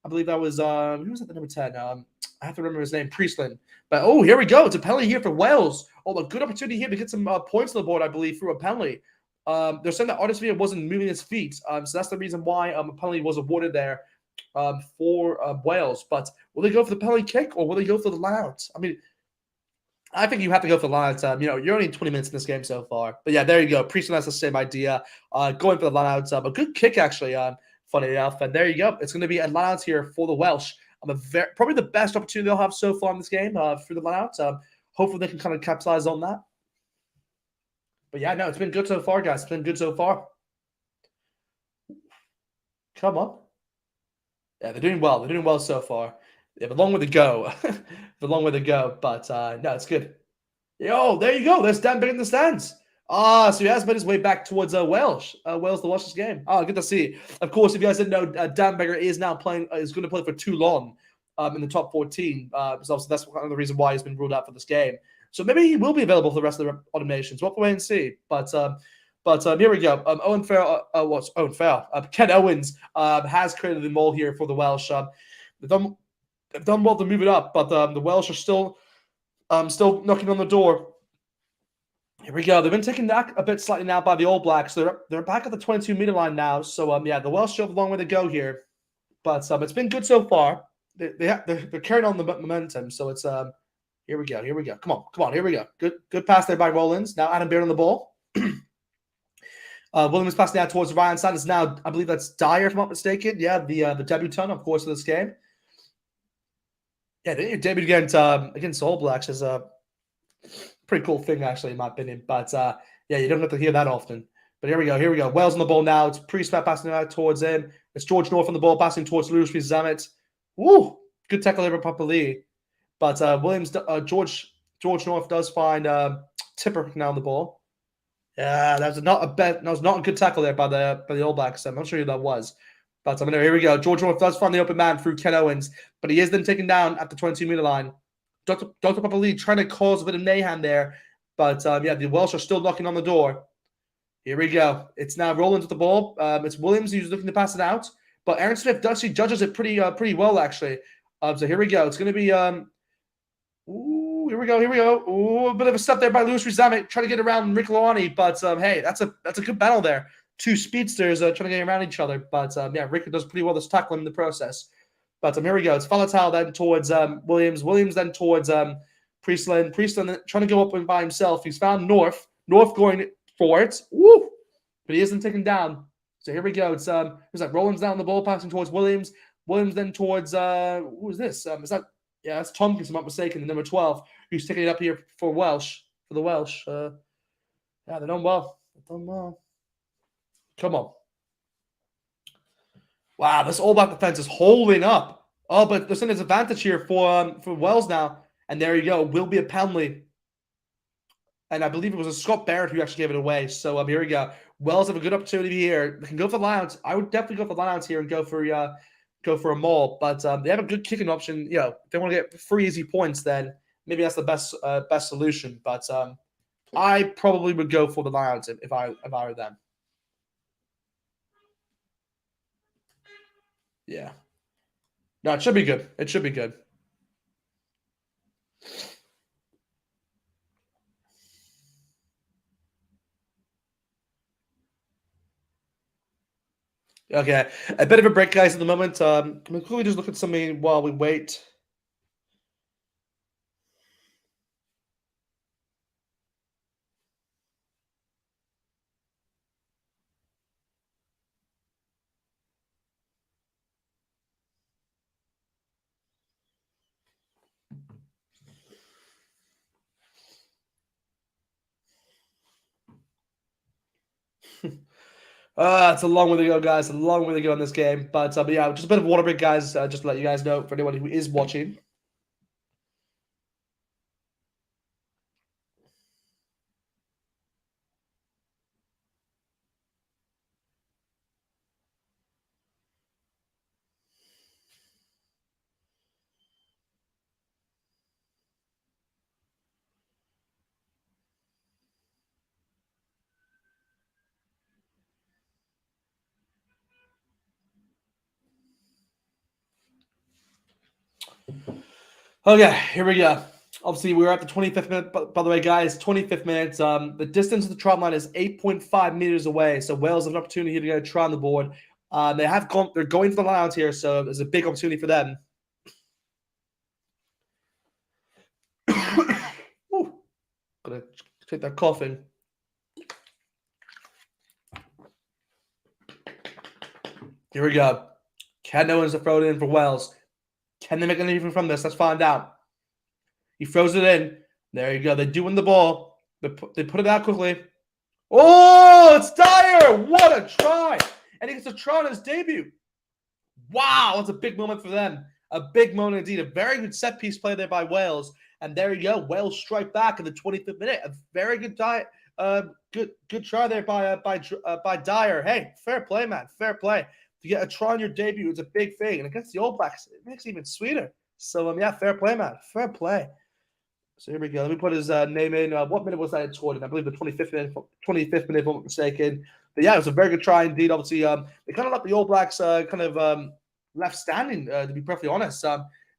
believe that was, who was at the number 10? I have to remember his name, Priestland. But, oh, here we go. It's a penalty here for Wales. Oh, a good opportunity here to get some points on the board, I believe, through a penalty. They're saying that Artisfield wasn't moving his feet. So that's the reason why a penalty was awarded there for Wales. But will they go for the penalty kick or will they go for the line-out? I mean, I think you have to go for the line out. You're only 20 minutes in this game so far. But yeah, there you go. Priestland has the same idea. Going for the line out. A good kick, actually, funny enough. And there you go. It's going to be a line out here for the Welsh. Probably the best opportunity they'll have so far in this game for the line out. Hopefully they can kind of capitalize on that. But yeah, no, it's been good so far, guys. It's been good so far. Come on. Yeah, they're doing well. They're doing well so far. They have a long way to go. But no, it's good. Yo, there you go. There's Dan Big in the stands. So he has made his way back towards Welsh. Wales, the Welsh's game. Good to see. Of course, if you guys didn't know, Dan Beggar is now playing. Is going to play for Toulon in the top 14. So obviously that's kind of the reason why he's been ruled out for this game. So maybe he will be available for the rest of the automations. We'll have to wait and see. But here we go. Owen Farrell. What's Owen Farrell? Ken Owens has created the mole here for the Welsh. They've done well to move it up, but the Welsh are still knocking on the door. Here we go. They've been taken back a bit slightly now by the All Blacks. They're back at the 22-meter line now. So yeah, the Welsh still have a long way to go here, but it's been good so far. They're carrying on the momentum. So it's here we go. Come on. Here we go. Good pass there by Rollins. Now Adam Beard on the ball. Williams passing out towards the right hand side. Is now, I believe that's Dyer, if I'm not mistaken. Yeah, the debutant, of course, of this game. Yeah, your debut against All Blacks is a pretty cool thing, actually, in my opinion. But yeah, you don't have to hear that often. But here we go. Wales on the ball now. It's Priestland passing it out towards him. It's George North on the ball, passing towards Lewis Zamet. Woo! Good tackle over Papali. But George North does find Tipper now on the ball. Yeah, that was not a good tackle there by the All Blacks. I'm not sure who that was. But here we go. George North does find the open man through Ken Owens, but he is then taken down at the 22-meter line. Dr. Papali trying to cause a bit of mayhem there, but yeah, the Welsh are still knocking on the door. Here we go. It's now Rollins with the ball. It's Williams who's looking to pass it out, but Aaron Smith actually judges it pretty well actually. So here we go. It's going to be ooh, here we go. Ooh, a bit of a step there by Louis Rizamic trying to get around Rick Lawani, but hey, that's a good battle there. Two speedsters trying to get around each other, but yeah, Rick does pretty well to tackle him in the process. But here we go. It's Falatau then towards Williams. Williams then towards Priestland. Priestland trying to go up by himself. He's found North. North going for it. Woo! But he isn't taken down. So here we go. It's like Rollins down the ball, passing towards Williams. Williams then towards who is this? Is that that's Tompkins, if I'm not mistaken, the number 12, who's taking it up here for Welsh, for the Welsh. Yeah, they're done well. They're done well. Come on. Wow, this All Black defense is holding up. Oh, but there's an advantage here for Wales now. And there you go. Will be a penalty. And I believe it was a Scott Barrett who actually gave it away. So here we go. Wales have a good opportunity here. They can go for the Lions. I would definitely go for the Lions here and go for a maul. But they have a good kicking option. You know, if they want to get 3 easy points, then maybe that's the best solution. But I probably would go for the Lions if I were them. Yeah. No, it should be good. It should be good. Okay, a bit of a break, guys, at the moment. Can we quickly just look at something while we wait? It's a long way to go, guys. A long way to go in this game. But yeah, just a bit of water break, guys. Just to let you guys know, for anyone who is watching. Okay, here we go. Obviously, we're at the 25th minute. By the way, guys, 25th minute. The distance of the try line is 8.5 meters away. So Wales have an opportunity here to get a try on the board. They're going for the Lions here, so there's a big opportunity for them. Gonna take that cough in. Here we go. Can Owens to throw it in for Wales? Can they make anything from this? Let's find out. He throws it in. There you go. They do win the ball. They put it out quickly. Oh, it's Dyer. What a try. And he gets a try on his debut. Wow, that's a big moment for them. A big moment indeed. A very good set piece play there by Wales. And there you go. Wales strike back in the 25th minute. A very good good try there by Dyer. Hey, fair play, man. Fair play. To get a try on your debut is a big thing. And against the All Blacks, it makes it even sweeter. So, yeah, fair play, man. Fair play. So here we go. Let me put his name in. What minute was that it scored in? I believe the 25th minute, if I'm not mistaken. But yeah, it was a very good try indeed. Obviously, they kind of let the All Blacks left standing, to be perfectly honest.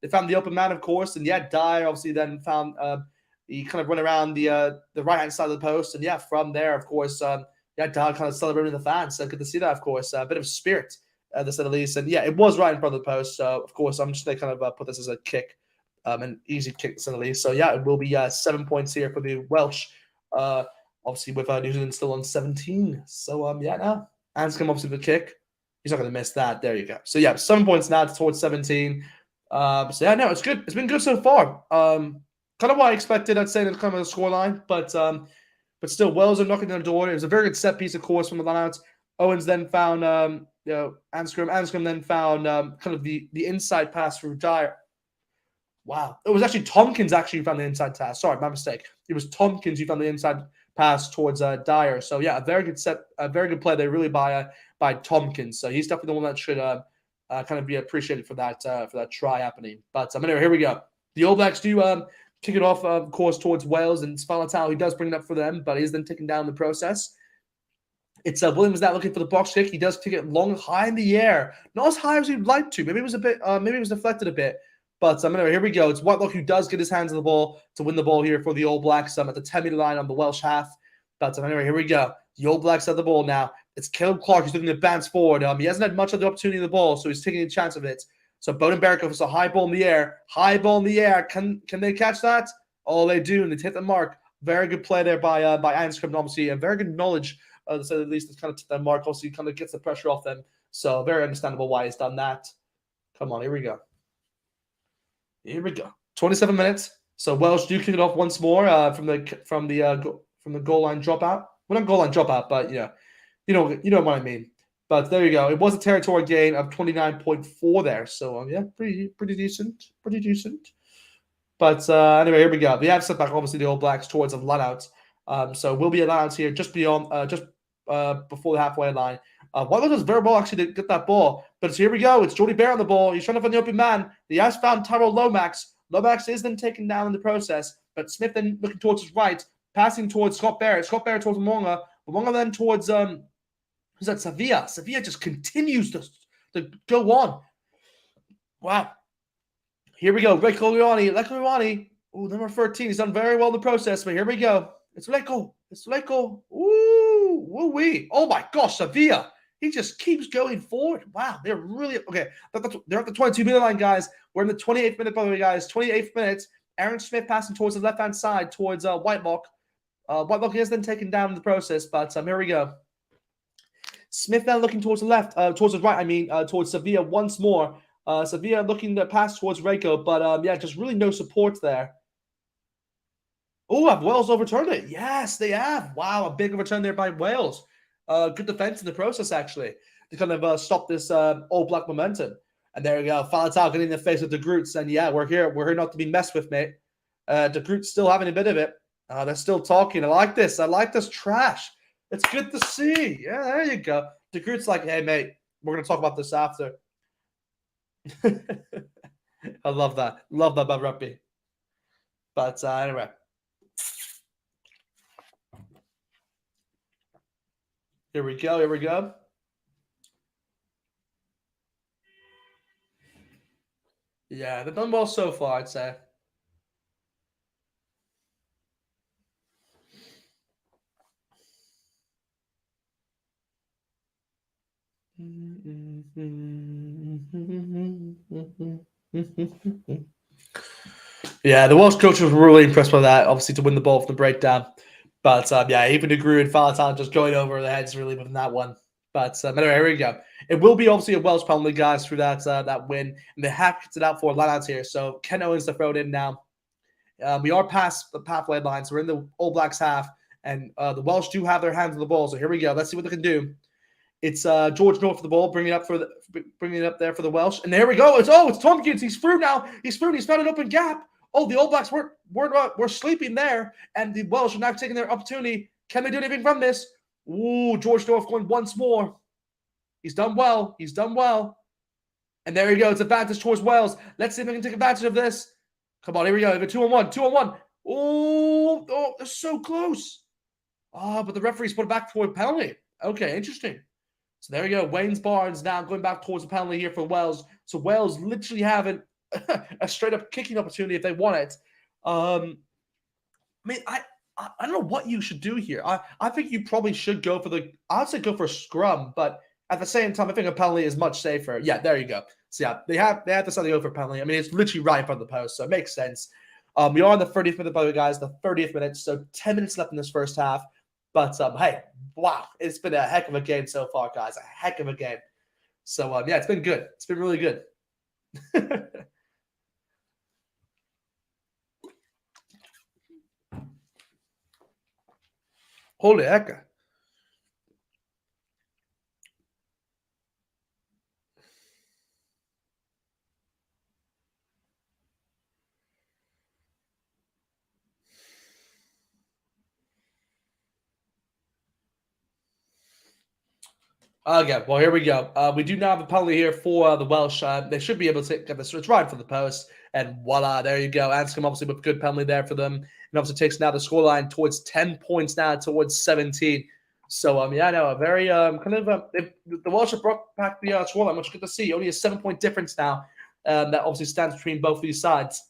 They found the open man, of course. And yeah, Dyer obviously then found he kind of went around the right-hand side of the post. And yeah, from there, of course, Dyer kind of celebrating the fans. So good to see that, of course. A bit of spirit, to say the least. And yeah, it was right in front of the post. So, of course, I'm just going to kind of put this as a kick. An easy kick, to say the least. So, yeah, it will be 7 points here for the Welsh. Obviously, with New Zealand still on 17. So, yeah, now Anscombe obviously the kick. He's not going to miss that. There you go. So, yeah, 7 points now towards 17. So, yeah, no, it's good. It's been good so far. Kind of what I expected, I'd say, in kind of a scoreline. But still, Wales are knocking on the door. It was a very good set piece, of course, from the lineouts. Owens then found, Anscombe then found kind of the inside pass for Dyer. Wow. It was actually Tompkins who found the inside pass. Sorry, my mistake. It was Tompkins who found the inside pass towards Dyer. So, yeah, a very good play there, really, by Tompkins. So he's definitely the one that should kind of be appreciated for that try happening. But anyway, here we go. The All Blacks do kick it off, of course, towards Wales, and Falatau, he does bring it up for them, but he's then taken down in the process. It's Williams now looking for the box kick. He does kick it long, high in the air, not as high as he'd like to. Maybe it was a bit, maybe it was deflected a bit. But anyway, here we go. It's Whitelock who does get his hands on the ball to win the ball here for the All Blacks. At the 10-meter line on the Welsh half. But anyway, here we go. The All Blacks have the ball now. It's Caleb Clark who's looking to advance forward. He hasn't had much of the opportunity of the ball, so he's taking a chance of it. So Bowden Barrett goes a high ball in the air. High ball in the air. Can they catch that? Oh, they do, and they hit the mark. Very good play there by Anscombe, obviously, and very good knowledge. To say at least, it's kind of that mark. Also, he kind of gets the pressure off them. So very understandable why he's done that. Come on, here we go. Here we go. 27 minutes. So Welsh do kick it off once more from the goal line dropout. Well, not goal line dropout, but yeah, you know what I mean. But there you go. It was a territorial gain of 29.4 there. So yeah, pretty decent, pretty decent. But anyway, here we go. We have set back obviously the All Blacks towards a line out. So we'll be a line out here just beyond before the halfway line. Whitelock does very well actually to get that ball. But here we go. It's Jordy Bear on the ball. He's trying to find the open man. He has found Tyrell Lomax. Lomax is then taken down in the process. But Smith then looking towards his right, passing towards Scott Barrett. Scott Barrett towards Momonga. Momonga then towards who's that? Sevilla. Sevilla just continues to go on. Wow. Here we go. Leco. Oh, number 13. He's done very well in the process. But here we go. It's Leco. Ooh, woo-wee. Oh my gosh, Sevilla. He just keeps going forward. Wow, they're really okay. They're at the 22-minute line, guys. We're in the 28th minute, by the way, guys. 28th minute. Aaron Smith passing towards the left-hand side towards Whitelock. Whitelock is then taken down in the process, but here we go. Smith now looking towards the left, towards the right, towards Sevilla once more. Sevilla looking to pass towards Reiko, but yeah, just really no support there. Oh, have Wales overturned it? Yes, they have. Wow, a big return there by Wales. Good defense in the process, actually, to kind of stop this All Black momentum. And there we go. Faletau getting in the face of De Groots. And yeah, we're here not to be messed with, mate. De Groots still having a bit of it. They're still talking. I like this. I like this trash. It's good to see. Yeah, there you go. De Groots like, hey, mate, we're going to talk about this after. I love that. Love that about rugby. But anyway. Here we go. Yeah, they've done well so far, I'd say. Yeah, the Welsh coach was really impressed by that, obviously, to win the ball from the breakdown. But yeah, even De Groo and Faletau just going over the heads really with that one. But anyway, here we go. It will be obviously a Welsh penalty, guys, through that win. And they have kicked it out for lineouts here. So Ken Owens to throw it in now. We are past the halfway line, so we're in the All Blacks half. And the Welsh do have their hands on the ball. So here we go. Let's see what they can do. It's George North for the ball, bringing it up there for the Welsh. And there we go. It's Tompkins. He's through now. He's found an open gap. Oh, the All Blacks were sleeping there, and the Welsh are now taking their opportunity. Can they do anything from this? Ooh, George North going once more. He's done well. And there you go. It's advantage towards Wales. Let's see if we can take advantage of this. Come on, here we go. We have a 2-on-1. 2-on-1. Oh, they're so close. Oh, but the referee's put it back for a penalty. Okay, interesting. So there we go. Wayne's Barnes now going back towards the penalty here for Wales. So Wales literally having a straight-up kicking opportunity if they want it. I don't know what you should do here. I think you probably should go for I would say go for a scrum, but at the same time, I think a penalty is much safer. Yeah, there you go. So yeah, they have decided to go for a penalty. I mean, it's literally right in front of the post, so it makes sense. We are in the 30th minute, by the way, guys, the 30th minute, so 10 minutes left in this first half. But hey, wow, it's been a heck of a game so far, guys. A heck of a game. So yeah, it's been good. It's been really good. Holy heck. Okay, well, here we go. We do now have a penalty here for the Welsh. They should be able to get this. It's right for the post. And voila, there you go. Anscombe obviously with a good penalty there for them. And obviously takes now the scoreline towards 10 points now, towards 17. So yeah, no, a very the Welsh have brought back the scoreline, which is good to see. Only a 7 point difference now. That obviously stands between both these sides.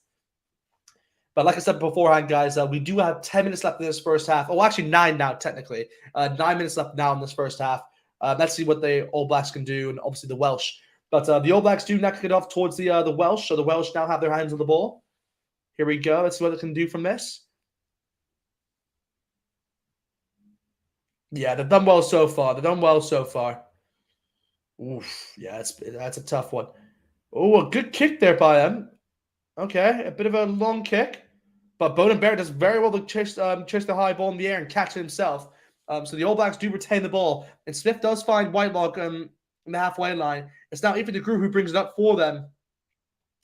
But like I said beforehand, guys, we do have 10 minutes left in this first half. Oh, actually 9 now, technically. 9 minutes left now in this first half. Let's see what the All Blacks can do, and obviously the Welsh. But the All Blacks do now kick it off towards the Welsh, so the Welsh now have their hands on the ball. Here we go. Let's see what they can do from this. Yeah, they've done well so far. They've done well so far. Oof, yeah, that's a tough one. Oh, a good kick there by them. Okay, a bit of a long kick. But Bowden Barrett does very well to chase the high ball in the air and catch it himself. So the All Blacks do retain the ball. And Smith does find Whitelock in the halfway line. It's now Ethan DeGroote who brings it up for them.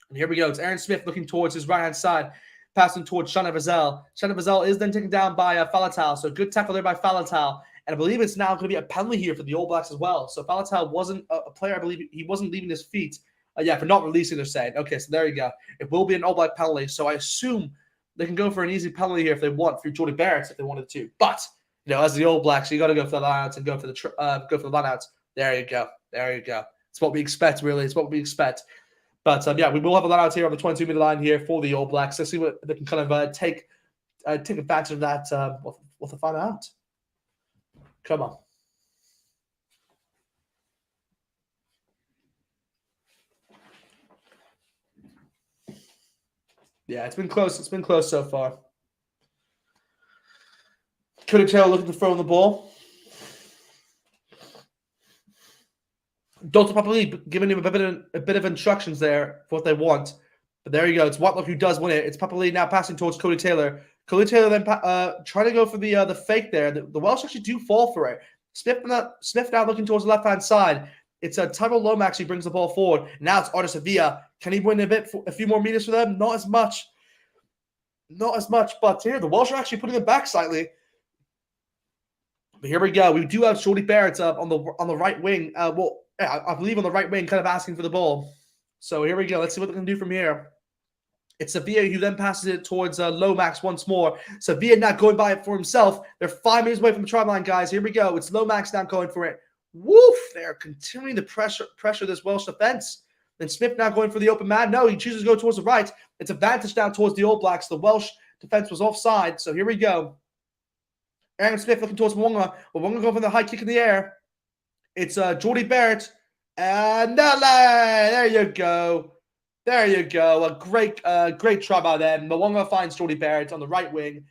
And here we go. It's Aaron Smith looking towards his right-hand side, passing towards Shana Vazel. Shana Vazel is then taken down by Falatau. So good tackle there by Falatau. And I believe it's now going to be a penalty here for the All Blacks as well. So Falatau wasn't a player, I believe he wasn't leaving his feet. Yeah, for not releasing, they're saying. Okay, so there you go. It will be an All Black penalty. So I assume they can go for an easy penalty here if they want for Jordy Barrett if they wanted to. But as the All Blacks, you got to go for the lineouts and go for the lineouts. There you go. There you go. It's what we expect, really. It's what we expect. But yeah, we will have a lineouts here on the 22-meter line here for the All Blacks. Let's see what they can kind of take advantage of that. We'll find out. Come on. Yeah, it's been close. It's been close so far. Cody Taylor looking to throw in the ball. Dalton probably giving him a bit of instructions there for what they want. But there you go. It's Whitelock who does win it. It's Papali now passing towards Cody Taylor. Cody Taylor then trying to go for the fake there. The Welsh actually do fall for it. Smith now looking towards the left-hand side. It's Tyrell Lomax who brings the ball forward. Now it's Artis Sevilla. Can he win a few more meters for them? Not as much. Not as much. But here, the Welsh are actually putting it back slightly. But here we go. We do have Jordy Barrett on the right wing. I believe on the right wing, kind of asking for the ball. So here we go. Let's see what they can do from here. It's Sevilla who then passes it towards Lomax once more. Sevilla now going by it for himself. They're 5 minutes away from the try line, guys. Here we go. It's Lomax now going for it. Woof! They're continuing to pressure this Welsh defense. Then Smith now going for the open man. No, he chooses to go towards the right. It's advantage down towards the All Blacks. The Welsh defense was offside. So here we go. Aaron Smith looking towards Mwanga. Mwanga going for the high kick in the air. It's Jordy Barrett. And there you go. There you go. A great try by them. Mwanga finds Jordy Barrett on the right wing.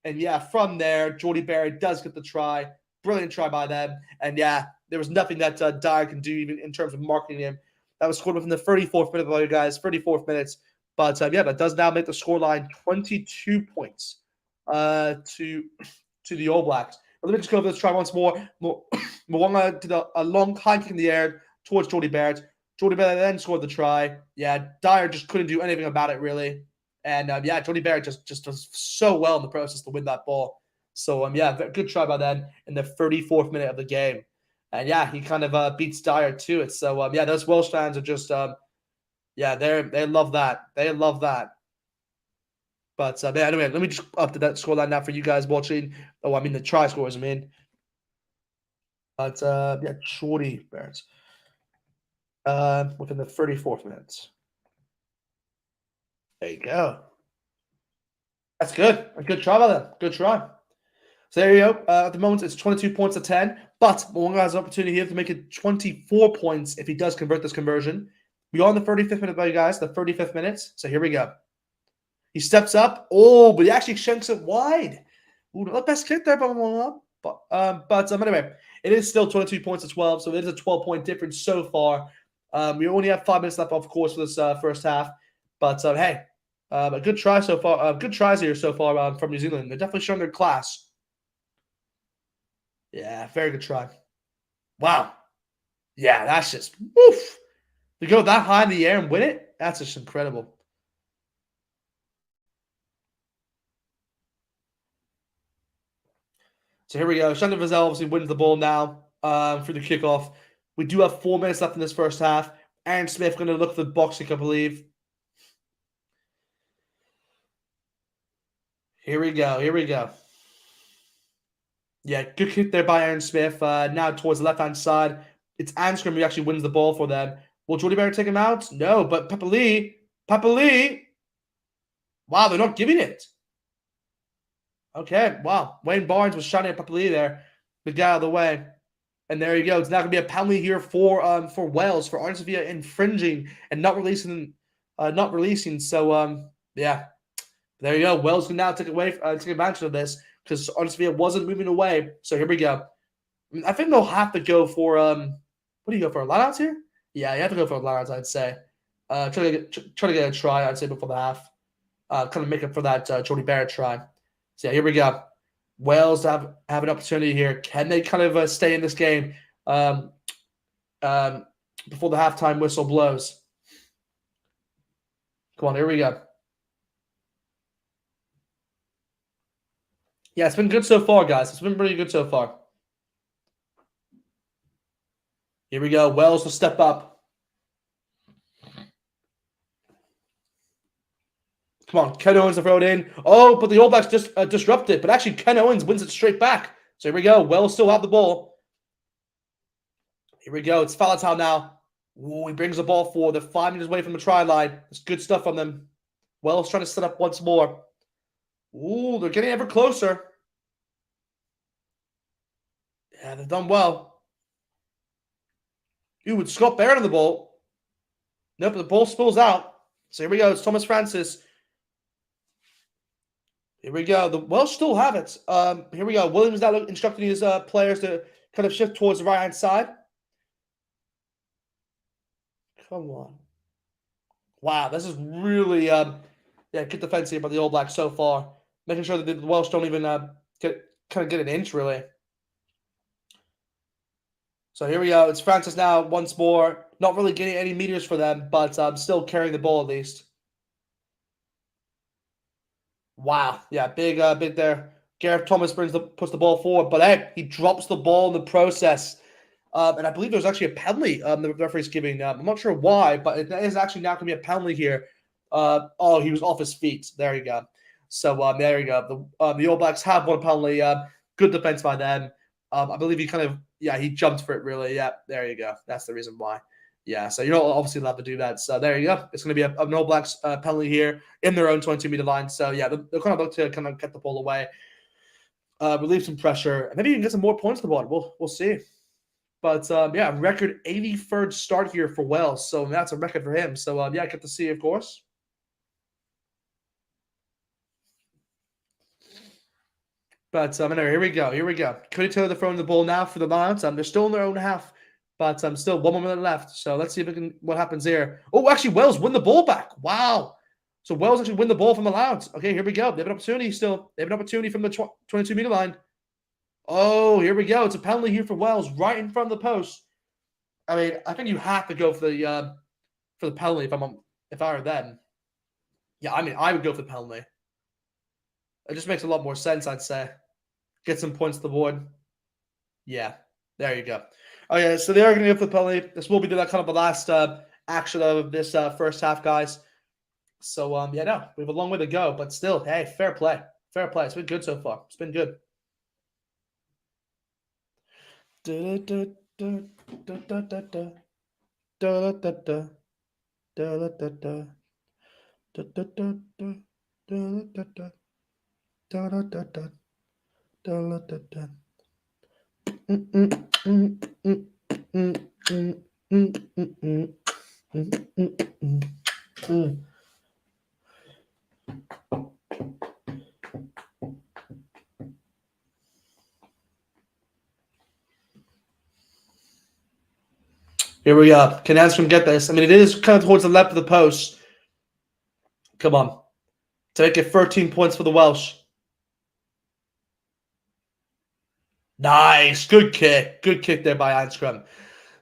And yeah, from there, Jordy Barrett does get the try. Brilliant try by them. And yeah, there was nothing that Dyer can do even in terms of marking him. That was scored within the 34th minute of you guys. 34th minutes. But yeah, that does now make the scoreline 22 points to the All Blacks. But let me just go over this try once more. Mwanga did a long high kick in the air towards Jordy Barrett. Jordy Barrett then scored the try. Yeah, Dyer just couldn't do anything about it, really. And yeah, Jordy Barrett just does so well in the process to win that ball. So yeah, good try by them in the 34th minute of the game. And yeah, he kind of beats Dyer to it. So yeah, those Welsh fans are just yeah, they love that. They love that. But yeah, anyway, let me just update that scoreline now for you guys watching. Oh, I mean the try scores. I mean, but yeah, Jordy Barrett within the 34th minute. There you go. That's good. A good try by them. Good try. So there you go. At the moment, it's 22 points to 10. But Mwanga has an opportunity here to make it 24 points if he does convert this conversion. We are on the 35th minute, by you guys. The 35th minute. So here we go. He steps up. Oh, but he actually shanks it wide. Ooh, not the best kick there, but anyway, it is still 22 points to 12. So it is a 12-point difference so far. We only have 5 minutes left, of course, for this first half. But hey, a good try so far. Good tries here so far from New Zealand. They're definitely showing their class. Yeah, very good try. Wow. Yeah, that's just woof. To go that high in the air and win it, that's just incredible. So here we go. Shanda Vazel obviously wins the ball now for the kickoff. We do have 4 minutes left in this first half. Aaron Smith going to look for the box kick, I believe. Here we go. Here we go. Yeah, good kick there by Aaron Smith. Now towards the left-hand side. It's Anscombe who actually wins the ball for them. Will Jordy Barrett take him out? No, but Papa Lee. Wow, they're not giving it. Okay, wow. Wayne Barnes was shouting at Papa Lee there. The guy out of the way. And there you go. It's now gonna be a penalty here for Wales for Arne Sevilla infringing and not releasing. So yeah, there you go. Wales can now take advantage of this because Arne Sevilla wasn't moving away. So here we go. I think they'll have to go for what do you go for, lineouts here? Yeah, you have to go for lineouts, I'd say. Try to get a try, I'd say, before the half. Kind of make up for that Jordy Barrett try. So yeah, here we go. Wales have an opportunity here. Can they kind of stay in this game um, before the halftime whistle blows? Come on, here we go. Yeah, it's been good so far, guys. It's been pretty good so far. Here we go. Wales will step up. Come on, Ken Owens to throw it in. Oh, but the All Blacks just disrupt it. But actually, Ken Owens wins it straight back. So here we go. Wales still have the ball. Here we go. It's Falatau now. Ooh, he brings the ball forward. They're 5 meters away from the try line. It's good stuff from them. Wales trying to set up once more. Ooh, they're getting ever closer. Yeah, they've done well. Ooh, with Scott Barrett on the ball. Nope, the ball spills out. So here we go. It's Thomas Francis. Here we go. The Welsh still have it. Here we go. Williams now instructing his players to kind of shift towards the right-hand side. Come on. Wow, this is really good defense here by the All Blacks so far. Making sure that the Welsh don't even get an inch, really. So here we go. It's Francis now once more. Not really getting any meters for them, but still carrying the ball at least. Wow. Yeah, big there. Gareth Thomas puts the ball forward, but hey, he drops the ball in the process. And I believe there's actually a penalty the referee's giving. I'm not sure why, but it is actually now going to be a penalty here. Oh, he was off his feet. There you go. So there you go. The All Blacks have won a penalty. Good defense by them. I believe he jumped for it really. Yeah, there you go. That's the reason why. Yeah, so you're not obviously allowed to do that. So there you go. It's going to be an All Blacks penalty here in their own 22-meter line. So yeah, they're kind of look to kind of get the ball away, relieve some pressure, and maybe even get some more points to the board. We'll see. But yeah, record 83rd start here for Wales. So that's a record for him. So yeah, get to see, of course. But anyway, here we go. Here we go. Cody Taylor throwing the ball now for the Lions. They're still in their own half, but still 1 more minute left. So let's see what happens here. Oh, actually, Wales win the ball back. Wow. So Wales actually win the ball from the Lions. Okay, here we go. They have an opportunity still. They have an opportunity from the 22-meter line. Oh, here we go. It's a penalty here for Wales right in front of the post. I mean, I think you have to go for the penalty if I were them. Yeah, I mean, I would go for the penalty. It just makes a lot more sense, I'd say. Get some points to the board. Yeah, there you go. Oh yeah, so they are going to go for the penalty. This will be kind of the last action of this first half, guys. So yeah, no, we have a long way to go, but still, hey, fair play, fair play. It's been good so far. It's been good. Here we go. Can Anscombe get this? I mean, it is kind of towards the left of the post. Come on. To make it 13 points for the Welsh. Nice. Good kick. Good kick there by Anscombe.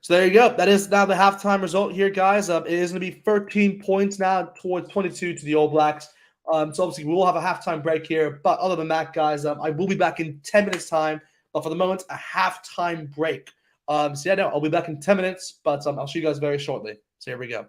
So there you go. That is now the halftime result here, guys. It is going to be 13 points now towards 22 to the All Blacks. So obviously we will have a halftime break here. But other than that, guys, I will be back in 10 minutes time. But for the moment, a halftime break. So yeah, no, I'll be back in 10 minutes. But I'll see you guys very shortly. So here we go.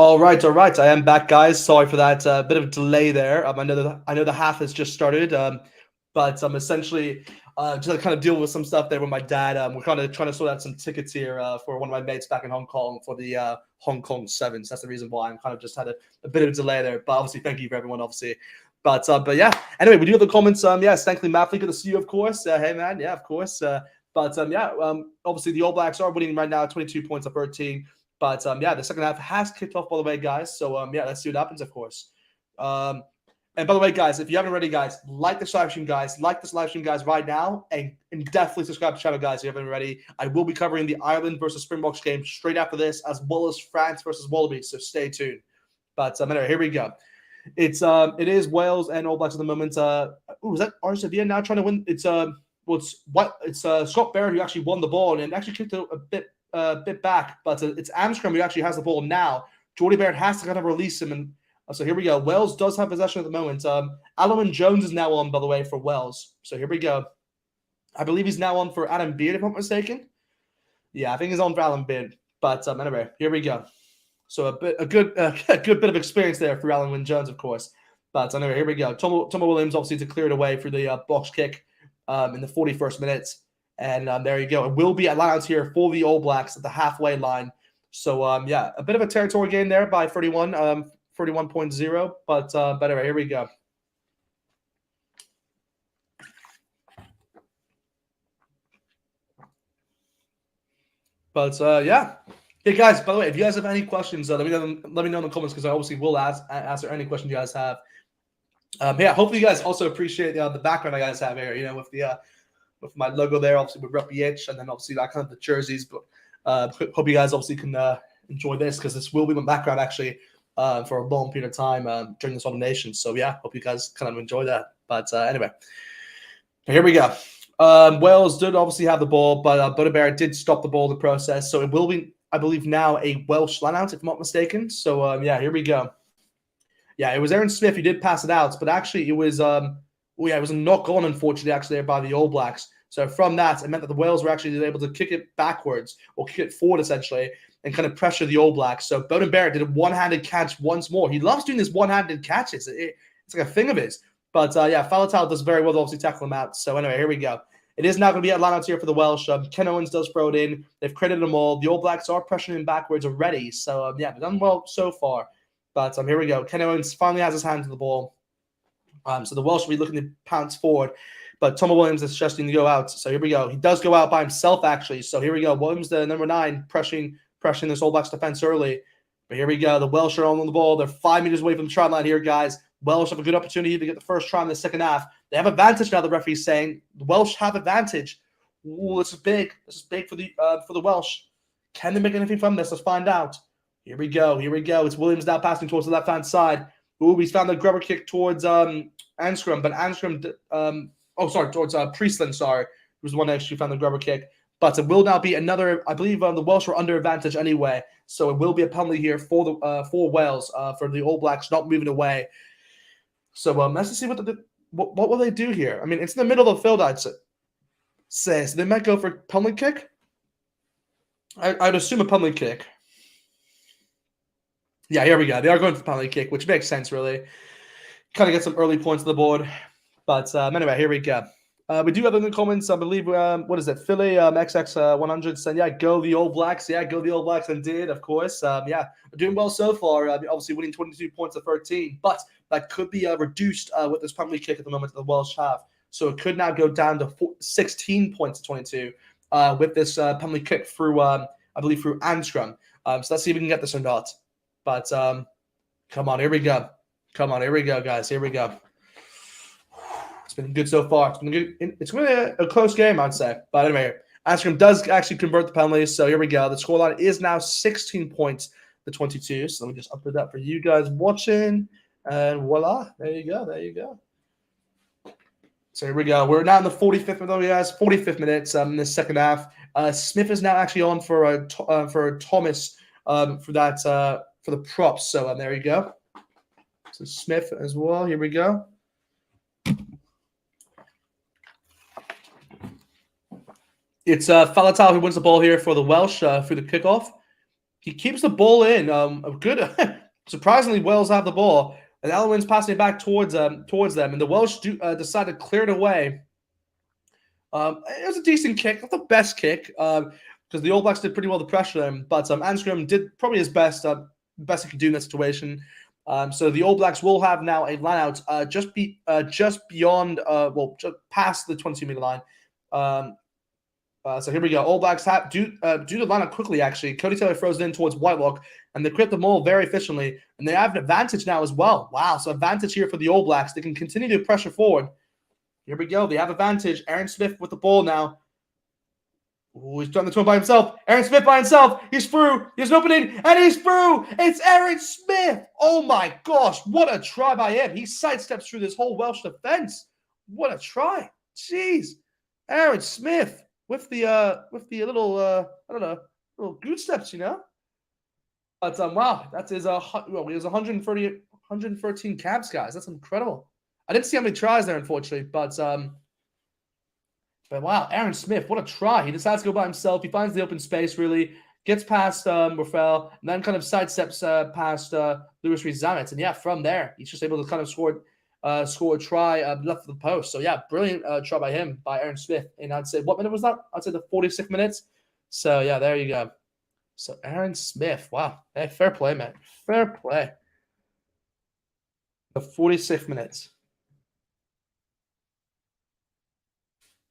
All right, all right. I am back, guys. Sorry for that bit of delay there. I know the half has just started, but I'm essentially just kind of dealing with some stuff there with my dad. We're kind of trying to sort out some tickets here for one of my mates back in Hong Kong for the Hong Kong Sevens. That's the reason why I'm kind of just had a bit of a delay there. But obviously, thank you for everyone, obviously. But yeah. Anyway, we do have the comments. Yes, thankfully, Matthew, good to see you, of course. Hey, man. Yeah, of course. Obviously, the All Blacks are winning right now, 22 points to 13. But yeah, the second half has kicked off, by the way, guys. So yeah, let's see what happens, of course. And by the way, guys, if you haven't already, guys, like this live stream, guys, right now, and definitely subscribe to the channel, guys, if you haven't already. I will be covering the Ireland versus Springboks game straight after this, as well as France versus Wallabies. So stay tuned. But anyway, here we go. It is Wales and All Blacks at the moment. Is that Argentina now trying to win? It's Scott Barrett who actually won the ball and actually kicked it a bit back, but it's Amsterdam who actually has the ball now. Jordy Barrett has to kind of release him, and so here we go. Wales does have possession at the moment. Alan Jones is now on, by the way, for Wales. So here we go. I believe he's now on for Adam Beard, if I'm not mistaken. Yeah, I think he's on for Alan Beard. But anyway, here we go. So a good bit of experience there for Alan Jones, of course. But anyway, here we go. Tomo Williams obviously to clear it away for the box kick in the 41st minute. And there you go. It will be allowed here for the All Blacks at the halfway line. So, yeah, a bit of a territory gain there by 31.0. But anyway, here we go. But, yeah. Hey, guys, by the way, if you guys have any questions, let me know in the comments because I obviously will answer any questions you guys have. Yeah, hopefully you guys also appreciate the background I guys have here, you know, with my logo there, obviously with Rugby Itch, and then obviously that kind of the jerseys. But hope you guys obviously can enjoy this because this will be my background actually for a long period of time during this nomination. So yeah, hope you guys kind of enjoy that. But anyway, here we go. Wales did obviously have the ball, but Barrett did stop the ball in the process. So it will be, I believe, now a Welsh line-out, if I'm not mistaken. So yeah, here we go. Yeah, it was Aaron Smith who did pass it out, but actually it was it was a knock on, unfortunately, actually, there by the All Blacks. So from that, it meant that the Wales were actually able to kick it backwards or kick it forward, essentially, and kind of pressure the All Blacks. So Beauden Barrett did a one-handed catch once more. He loves doing this one-handed catches. It's like a thing of his. But, yeah, Faletau does very well to obviously tackle him out. So anyway, here we go. It is now going to be a line-out here for the Welsh. Ken Owens does throw it in. They've credited them all. The All Blacks are pressuring him backwards already. So, yeah, they've done well so far. But here we go. Ken Owens finally has his hand to the ball. So the Welsh will be looking to pounce forward. But Tomo Williams is suggesting to go out. So here we go. He does go out by himself, actually. So here we go. Williams, the number 9, pressuring this All Blacks defense early. But here we go. The Welsh are on the ball. They're 5 meters away from the try line here, guys. Welsh have a good opportunity to get the first try in the second half. They have advantage now, the referee's saying. The Welsh have advantage. Ooh, this is big. This is big for the Welsh. Can they make anything from this? Let's find out. Here we go. Here we go. It's Williams now passing towards the left-hand side. Ooh, he's found the grubber kick towards Anskram, but Anskram, towards Priestland, sorry, was the one that actually found the grubber kick. But it will now be another, I believe the Welsh were under advantage anyway, so it will be a penalty here for Wales, for the All Blacks not moving away. So let's see what will they do here. I mean, it's in the middle of the field, I'd say. So they might go for a penalty kick. I'd assume a penalty kick. Yeah, here we go. They are going for penalty kick, which makes sense, really. Kind of get some early points on the board. But anyway, here we go. We do have in the comments, I believe, what is it? Philly XX100 saying, yeah, go the All Blacks. Yeah, go the All Blacks indeed, of course. Yeah, doing well so far. Obviously winning 22 points to 13. But that could be reduced with this penalty kick at the moment that the Welsh have. So it could now go down to 16 points to 22 with this penalty kick through, I believe, through Anskram. So let's see if we can get this or not. But come on, here we go. Come on, here we go, guys. Here we go. It's been good so far. It's been good. It's going to be a close game, I'd say. But anyway, Anskram does actually convert the penalties. So here we go. The scoreline is now 16 points to 22. So let me just upload that for you guys watching. And voila. There you go. There you go. So here we go. We're now in the 45th minute, guys. 45th minutes in the second half. Smith is now actually on for Thomas for that for the props. So there you go. So Smith as well. Here we go. It's Faletau who wins the ball here for the Welsh through the kickoff. He keeps the ball in. A good, surprisingly, Wales have the ball, and Alwyn's passing it back towards them, and the Welsh decide to clear it away. It was a decent kick, not the best kick, because the All Blacks did pretty well to pressure them, but Anscombe did probably his best, best he could do in that situation. So the All Blacks will have now a line out just beyond, well, just past the 22-meter line. So here we go. All Blacks do the line out quickly, actually. Cody Taylor throws it in towards Whitelock, and they clear the ball very efficiently, and they have an advantage now as well. Wow, so advantage here for the All Blacks. They can continue to pressure forward. Here we go. They have advantage. Aaron Smith with the ball now. Ooh, he's done the twin by himself. Aaron Smith by himself. He's through. He's an opening, and he's through. It's Aaron Smith. Oh my gosh, what a try by him. He sidesteps through this whole Welsh defense. What a try. Jeez. Aaron Smith with the little I don't know, little good steps, you know. But wow, that is well, he was 113 caps, guys. That's incredible. I didn't see how many tries there, unfortunately, but wow, Aaron Smith, what a try. He decides to go by himself. He finds the open space, really, gets past Rafael, and then kind of sidesteps past Lewis Rees-Zammit. And yeah, from there, he's just able to kind of score a try left of the post. So yeah, brilliant try by him, by Aaron Smith. And I'd say, what minute was that? I'd say the 46 minutes. So yeah, there you go. So Aaron Smith, wow. Hey, fair play, man. Fair play. The 46 minutes.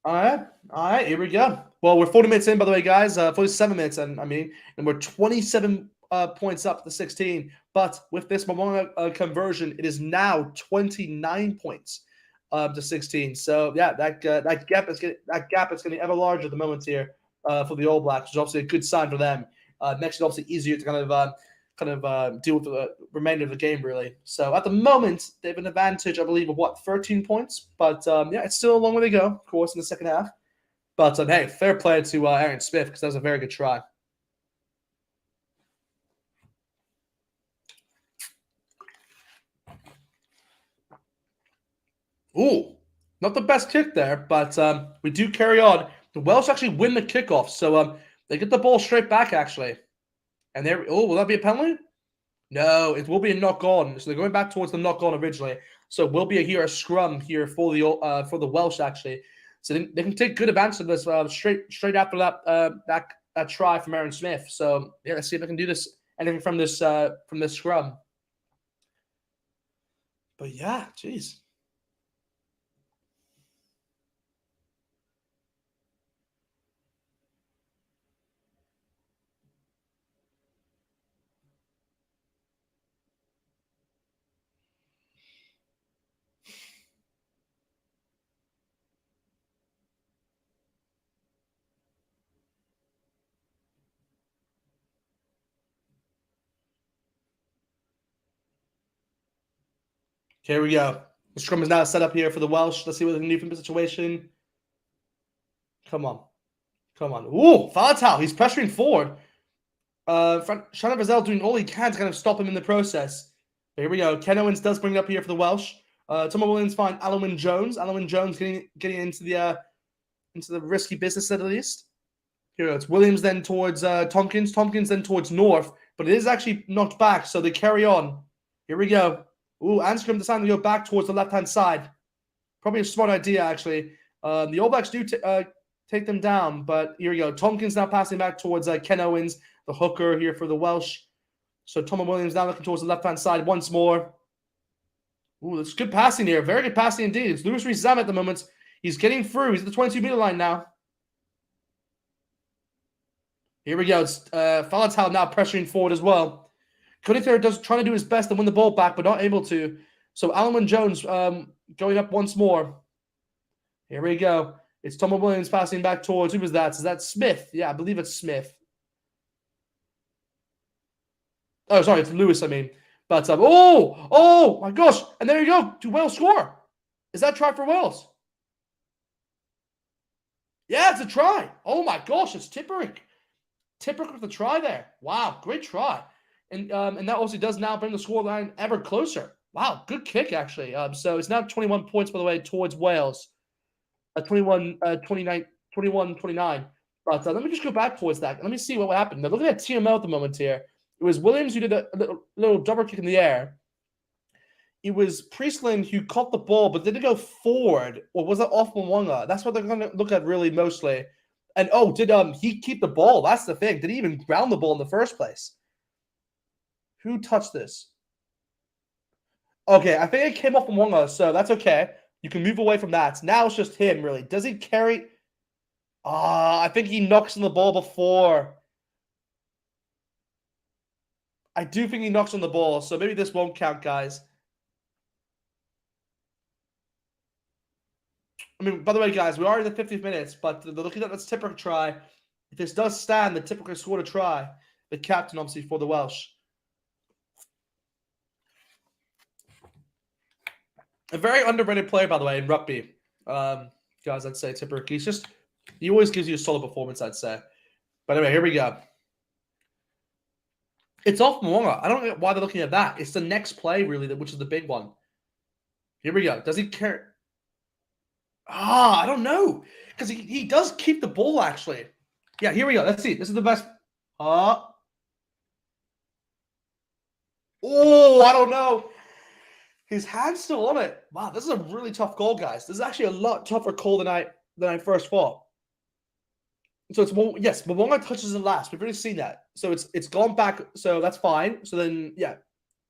All right, here we go. Well, we're 40 minutes in, by the way, guys. 47 minutes, and we're 27 points up to 16. But with this Momoa conversion, it is now 29 points to 16. So yeah, that gap is getting ever larger at the moment here for the All Blacks, which is obviously a good sign for them. Makes it obviously easier to kind of deal with the remainder of the game, really. So at the moment, they have an advantage, I believe, of 13 points. But yeah, it's still a long way to go, of course, in the second half. But hey, fair play to Aaron Smith, because that was a very good try. Ooh, not the best kick there, but we do carry on. The Welsh actually win the kickoff, so they get the ball straight back, actually. And there, oh, will that be a penalty? No, it will be a knock on. So they're going back towards the knock on originally. So it will be a scrum here for the Welsh, actually. So they can take good advantage of this straight after that try from Aaron Smith. So yeah, let's see if I can do this anything from this scrum. But yeah, jeez. Here we go. The scrum is now set up here for the Welsh. Let's see what they can do from the situation. Come on. Come on. Ooh, Falatau. He's pressuring forward. Shannon Brazel doing all he can to kind of stop him in the process. Here we go. Ken Owens does bring it up here for the Welsh. Tom Williams find Alwyn Jones. Alwyn Jones getting into the risky business at least. Here it's Williams then towards Tompkins. Tompkins then towards North. But it is actually knocked back, so they carry on. Here we go. Ooh, Anscombe deciding to go back towards the left-hand side. Probably a smart idea, actually. The All Blacks do take them down, but here we go. Tompkins now passing back towards Ken Owens, the hooker here for the Welsh. So Tom Williams now looking towards the left-hand side once more. Ooh, that's good passing here. Very good passing indeed. It's Lewis Rees-Zammit at the moment. He's getting through. He's at the 22-meter line now. Here we go. It's Falatau now pressuring forward as well. Cody Taylor trying to do his best to win the ball back, but not able to. So Alwyn Jones going up once more. Here we go. It's Tom Williams passing back towards, who was that? Is that Smith? Yeah, I believe it's Smith. Oh, sorry, it's Lewis, I mean. But, oh my gosh. And there you go. Do Wales score? Is that a try for Wales? Yeah, it's a try. Oh my gosh, it's Tipperick. Tipperick with the try there. Wow, great try. And that also does now bring the scoreline ever closer. Wow, good kick, actually. So it's now 21 points, by the way, towards Wales. 29. But But let me just go back towards that. Let me see what happened. Now, looking at TMO at the moment here, it was Williams who did a little double kick in the air. It was Priestland who caught the ball, but did it go forward, or was it off Mwanga? That's what they're going to look at really mostly. And did he keep the ball? That's the thing. Did he even ground the ball in the first place? Who touched this? Okay, I think it came off Mwanga, so that's okay. You can move away from that. Now it's just him, really. Does he carry? I think he knocks on the ball before. I do think he knocks on the ball, so maybe this won't count, guys. I mean, by the way, guys, we are in the 50th minutes, but they're looking at this Tipper try. If this does stand, the Tipper can score a try. The captain, obviously, for the Welsh. A very underrated player, by the way, in rugby. Guys, I'd say Tipper. He always gives you a solid performance, I'd say. But anyway, here we go. It's off Mwanga. I don't know why they're looking at that. It's the next play, really, which is the big one. Here we go. Does he care? I don't know. Because he does keep the ball, actually. Yeah, here we go. Let's see. This is the best. I don't know. His hand's still on it. Wow, this is a really tough goal, guys. This is actually a lot tougher goal than I first thought. So it's yes, Mwanga touches it last. We've already seen that. So it's gone back. So that's fine. So then yeah,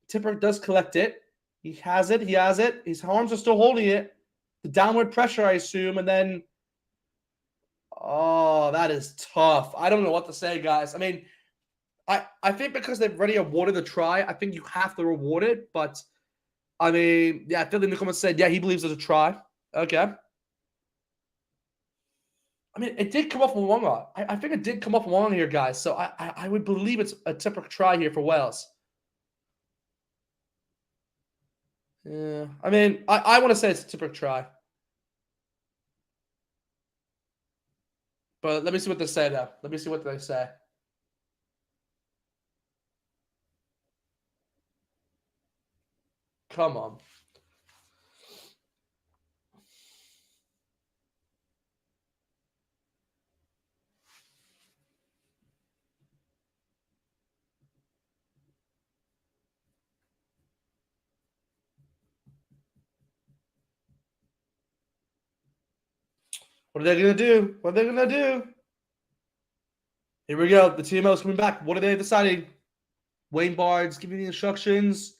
Tipper does collect it. He has it. He has it. His arms are still holding it. The downward pressure, I assume, and then that is tough. I don't know what to say, guys. I mean, I think because they've already awarded the try, I think you have to reward it. But I mean, yeah, Philly in the comments said, yeah, he believes there's a try. Okay. I mean, it did come off Mwanga. I think it did come off Mwanga here, guys. So I would believe it's a typical try here for Wales. Yeah, I mean, I want to say it's a typical try. But let me see what they say, though. Let me see what they say. Come on. What are they going to do? What are they going to do? Here we go. The TMO is coming back. What are they deciding? Wayne Bard's giving the instructions.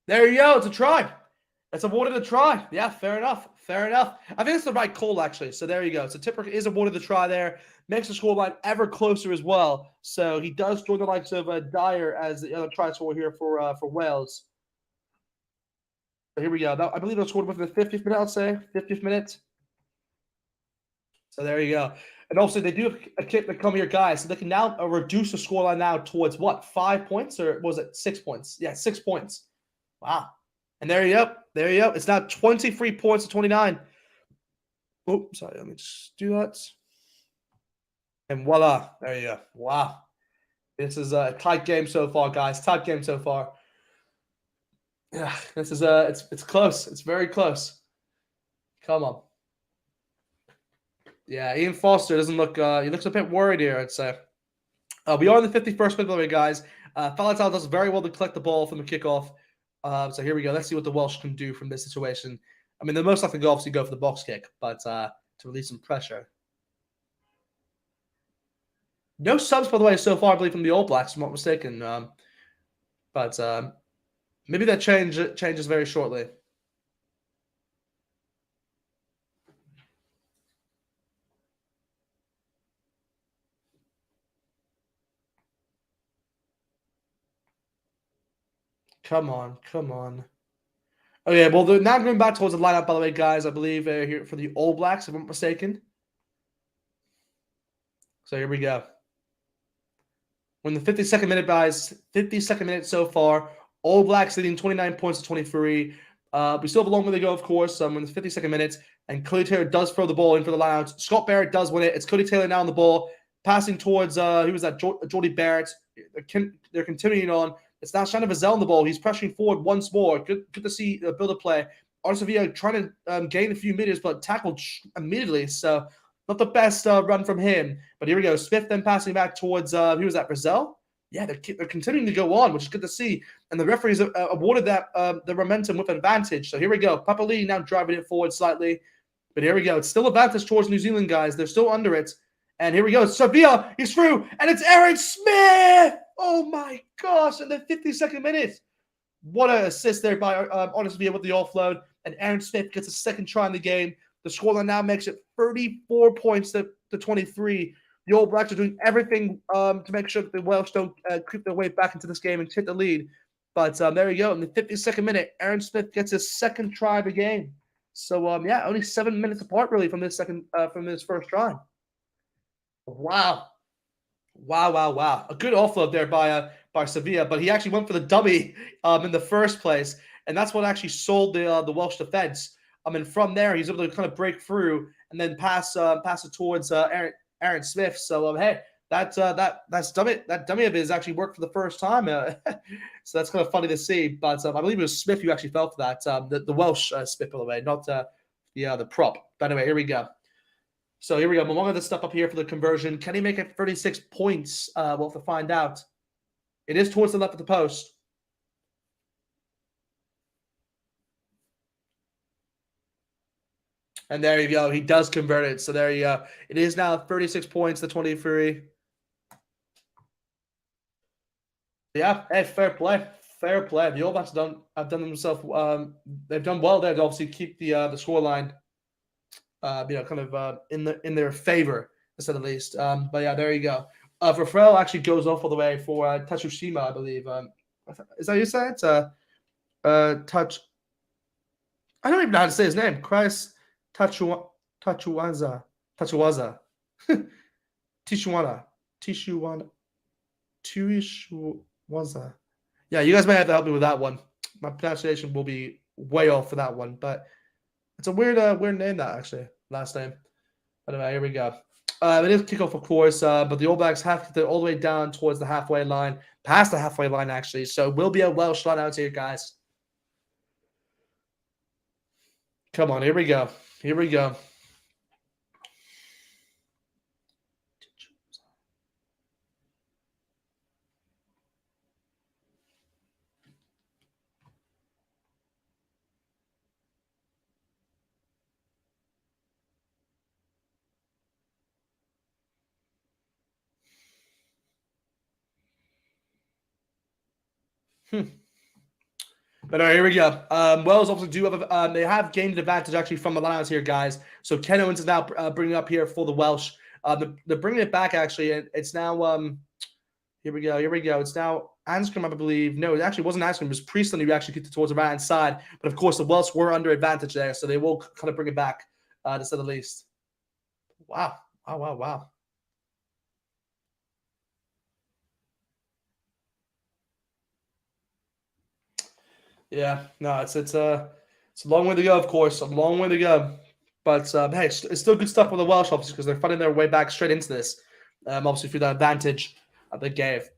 There you go. It's a try. It's awarded a try. Yeah, fair enough. Fair enough. I think it's the right call, actually. So there you go. So Tipper is awarded the try there. Makes the scoreline ever closer as well. So he does join the likes of Dyer as the other try scorer here for Wales. So here we go. I believe they scored within the 50th minute, I'd say. 50th minute. So there you go. And also, they do have a kick that come here, guys. So they can now reduce the scoreline now towards what? 5 points? Or was it 6 points? Yeah, 6 points. Wow. And there you go. There you go. It's now 23 points to 29. Oh, sorry. Let me just do that. And voila. There you go. Wow. This is a tight game so far, guys. Tight game so far. Yeah, this is it's close. It's very close. Come on. Yeah, Ian Foster doesn't look he looks a bit worried here, I'd say. We are in the 51st minute, by the way, guys. Faletau does very well to collect the ball from the kickoff. So here we go. Let's see what the Welsh can do from this situation. I mean, the most likely go obviously go for the box kick, but to release some pressure. No subs, by the way, so far, I believe, from the All Blacks, if I'm not mistaken. But maybe that changes very shortly. Come on, come on. Okay, well, they're now going back towards the lineup, by the way, guys, I believe, here for the All Blacks, if I'm not mistaken. So here we go. We're in the 52nd minute, guys. 52nd minute so far. All Blacks leading 29 points to 23. We still have a long way to go, of course. We're in the 52nd minute, and Cody Taylor does throw the ball in for the lineout. Scott Barrett does win it. It's Cody Taylor now on the ball, passing towards, who was that? Jordy Barrett. They're continuing on. It's now Shannon Vazell on the ball. He's pressuring forward once more. Good to see build a play. Sevilla trying to gain a few meters, but tackled immediately. So not the best run from him. But here we go. Smith then passing back towards, who was that, Brazil? Yeah, they're continuing to go on, which is good to see. And the referees awarded that the momentum with advantage. So here we go. Papali now driving it forward slightly. But here we go. It's still advantage towards New Zealand, guys. They're still under it. And here we go. Sevilla, he's through. And it's Aaron Smith. Oh, my gosh. In the 52nd minute. What an assist there by Sevilla with the offload. And Aaron Smith gets a second try in the game. The scoreline now makes it 34 points to 23. The All Blacks are doing everything to make sure that the Welsh don't creep their way back into this game and take the lead. But there you go. In the 52nd minute, Aaron Smith gets his second try of the game. So yeah, only 7 minutes apart really from this first try. Wow. A good offload there by Sevilla, but he actually went for the dummy in the first place, and that's what actually sold the Welsh defense. And from there, he's able to kind of break through and then pass it towards Aaron Smith. So hey, that dummy of his actually worked for the first time. So that's kind of funny to see. But I believe it was Smith who actually fell for that. The Welsh Smith, by the way, not the prop. But anyway, here we go. So here we go. Momonga the step up here for the conversion. Can he make it 36 points? We'll have to find out. It is towards the left of the post. And there you go. He does convert it. So there you go. It is now 36 points to 23. Yeah, hey, fair play. Fair play. The All Blacks have done themselves. They've done well there to obviously keep the scoreline, kind of in their favor, to say the least. But yeah, there you go. Rafael actually goes off all the way for Tachushima, I believe. Is that how you say it? Touch. I don't even know how to say his name. Christ Tachuwaza. Tishuana. Tuishuwaza. Yeah, you guys may have to help me with that one. My pronunciation will be way off for that one, but it's a weird name, that actually, last name. Anyway, here we go. It is kickoff, of course, but the All Blacks have to get all the way down towards the halfway line, past the halfway line, actually. So we'll be a Welsh line out here, guys. Come on, here we go. Here we go. But here we go. Wales obviously do have they have gained an advantage actually from the lineouts here, guys. So Ken Owens is now bringing up here for the Welsh. They're bringing it back actually, and it's now here we go. Here we go. It's now Anscombe, I believe. No, it actually wasn't Anscombe. It was Priestland who actually kicked it towards the right hand side. But of course, the Welsh were under advantage there, so they will kind of bring it back, to say the least. Wow! Wow! Yeah, no, it's a long way to go, of course, a long way to go. But hey, it's still good stuff for the Welsh, obviously, because they're finding their way back straight into this. Obviously through that advantage they gave.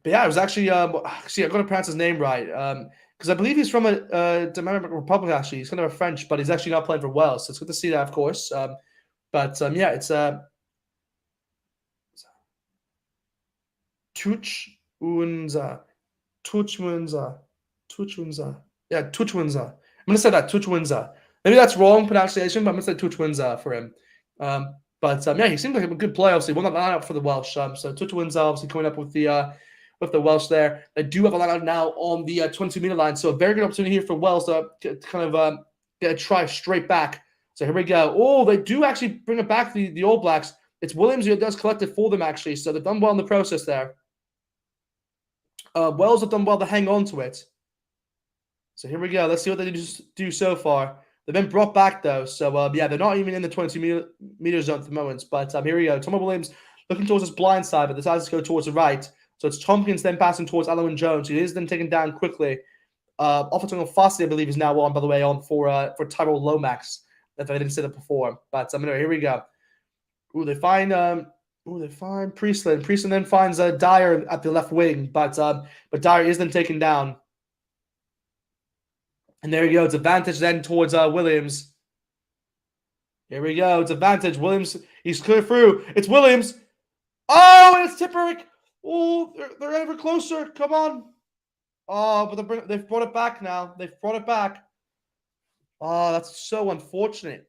But yeah, it was actually see, I'm gonna pronounce his name right, because I believe he's from a Dominican Republic. Actually, he's kind of a French, but he's actually not playing for Wales, so it's good to see that, of course. But yeah, it's Tuch Unza. Tuchwinza. Yeah, Tuchwinza. I'm going to say that, Tuchwinza. Maybe that's wrong pronunciation, but I'm going to say Tuchwinza for him. But yeah, he seems like a good player, obviously. Won that lineup for the Welsh. So Tuchwinza obviously coming up with the Welsh there. They do have a lineup now on the 22-meter line. So a very good opportunity here for Wales to kind of get a try straight back. So here we go. Oh, they do actually bring it back, the All Blacks. It's Williams who does collect it for them, actually. So they've done well in the process there. Wales have done well to hang on to it. So here we go. Let's see what they do so far. They've been brought back, though. So, yeah, they're not even in the 20-meter zone at the moment. But here we go. Tomo Williams looking towards his blind side, but decides to go towards the right. So it's Tompkins then passing towards Alun Jones. He is then taken down quickly. Offatunga Fossey, I believe, is now on, by the way, on for Tyrell Lomax, if I didn't say that before. But anyway, here we go. Ooh, they find Priestland. Priestland then finds Dyer at the left wing, but Dyer is then taken down. And there you go. It's advantage then towards Williams. Here we go. It's advantage. Williams, he's clear through. It's Williams. Oh, and it's Tipperick. Oh, they're ever closer. Come on. Oh, but they've brought it back now. They've brought it back. Oh, that's so unfortunate.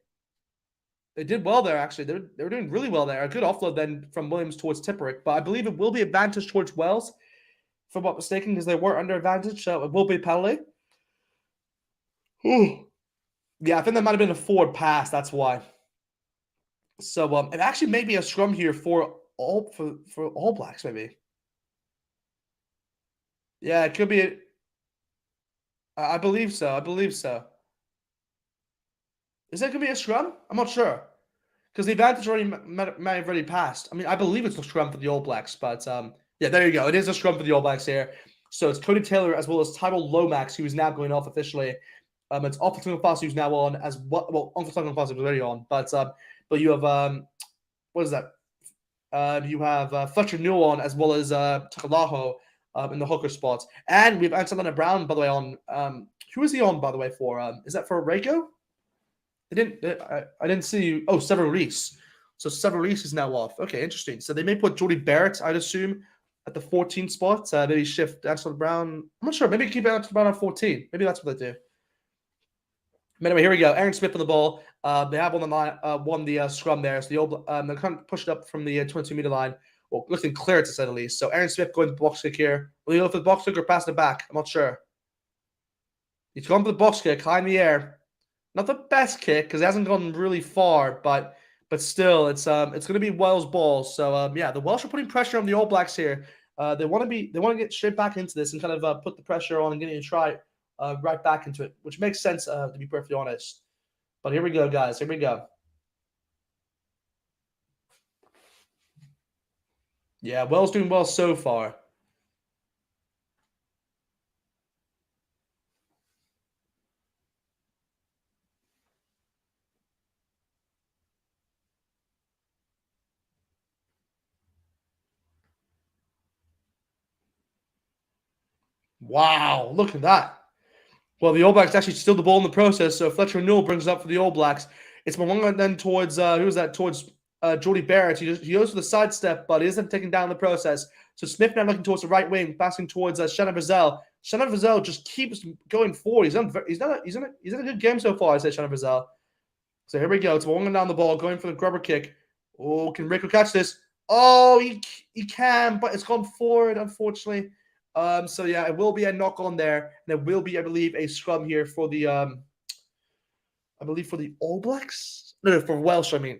They did well there, actually. They were doing really well there. A good offload then from Williams towards Tipperick. But I believe it will be advantage towards Wells, if I'm not mistaken, because they were under advantage. So it will be a penalty. Ooh. Yeah, I think that might have been a forward pass. That's why. So it actually may be a scrum here for All Blacks, maybe. Yeah, it could be. I believe so. I believe so. Is that going to be a scrum? I'm not sure. Because the advantage may have already passed. I mean, I believe it's a scrum for the All Blacks, but yeah, there you go. It is a scrum for the All Blacks here. So it's Cody Taylor as well as Tyrell Lomax, who is now going off officially. It's Alpha Tunga who's now on as well. Well, Alpha Tunga was already on, but you have what is that? You have Fletcher Newell on as well as Takalaho in the hooker spots, and we have Antonina Brown by the way on. Who is he on by the way for? Is that for Reiko? I didn't see. Oh, Several Reese. So Several Reese is now off. Okay, interesting. So they may put Jordy Barrett, I'd assume, at the 14 spot. Maybe shift Antonina Brown. I'm not sure. Maybe keep Antonina Brown on 14. Maybe that's what they do. But anyway, here we go. Aaron Smith on the ball. They have won the scrum there. So the old they kind of pushed up from the 22-meter line. Well, looking clear to say the least. So Aaron Smith going to the box kick here. Will he go for the box kick or pass it back? I'm not sure. He's gone for the box kick, high in the air. Not the best kick because it hasn't gone really far, but still, it's going to be Welsh ball. So yeah, the Welsh are putting pressure on the All Blacks here. They want to get straight back into this and kind of put the pressure on and getting a try right back into it, which makes sense to be perfectly honest. But here we go, guys. Here we go. Yeah, Wells doing well so far. Wow, look at that. Well, the All Blacks actually steal the ball in the process, so Fletcher Newell brings it up for the All Blacks. It's Mwanga then towards, who was that? Towards Jordy Barrett. He goes for the sidestep, but he isn't taken down in the process. So Smith now looking towards the right wing, passing towards Shannon Brazil. Shannon Brazil just keeps going forward. He's in a good game so far, I say Shannon Brazil. So here we go. It's Mwanga down the ball, going for the grubber kick. Oh, can Rico catch this? Oh, he can, but it's gone forward, unfortunately. So yeah, it will be a knock on there, and it will be, I believe, a scrum here for the I believe for the All Blacks. No, for Welsh, I mean.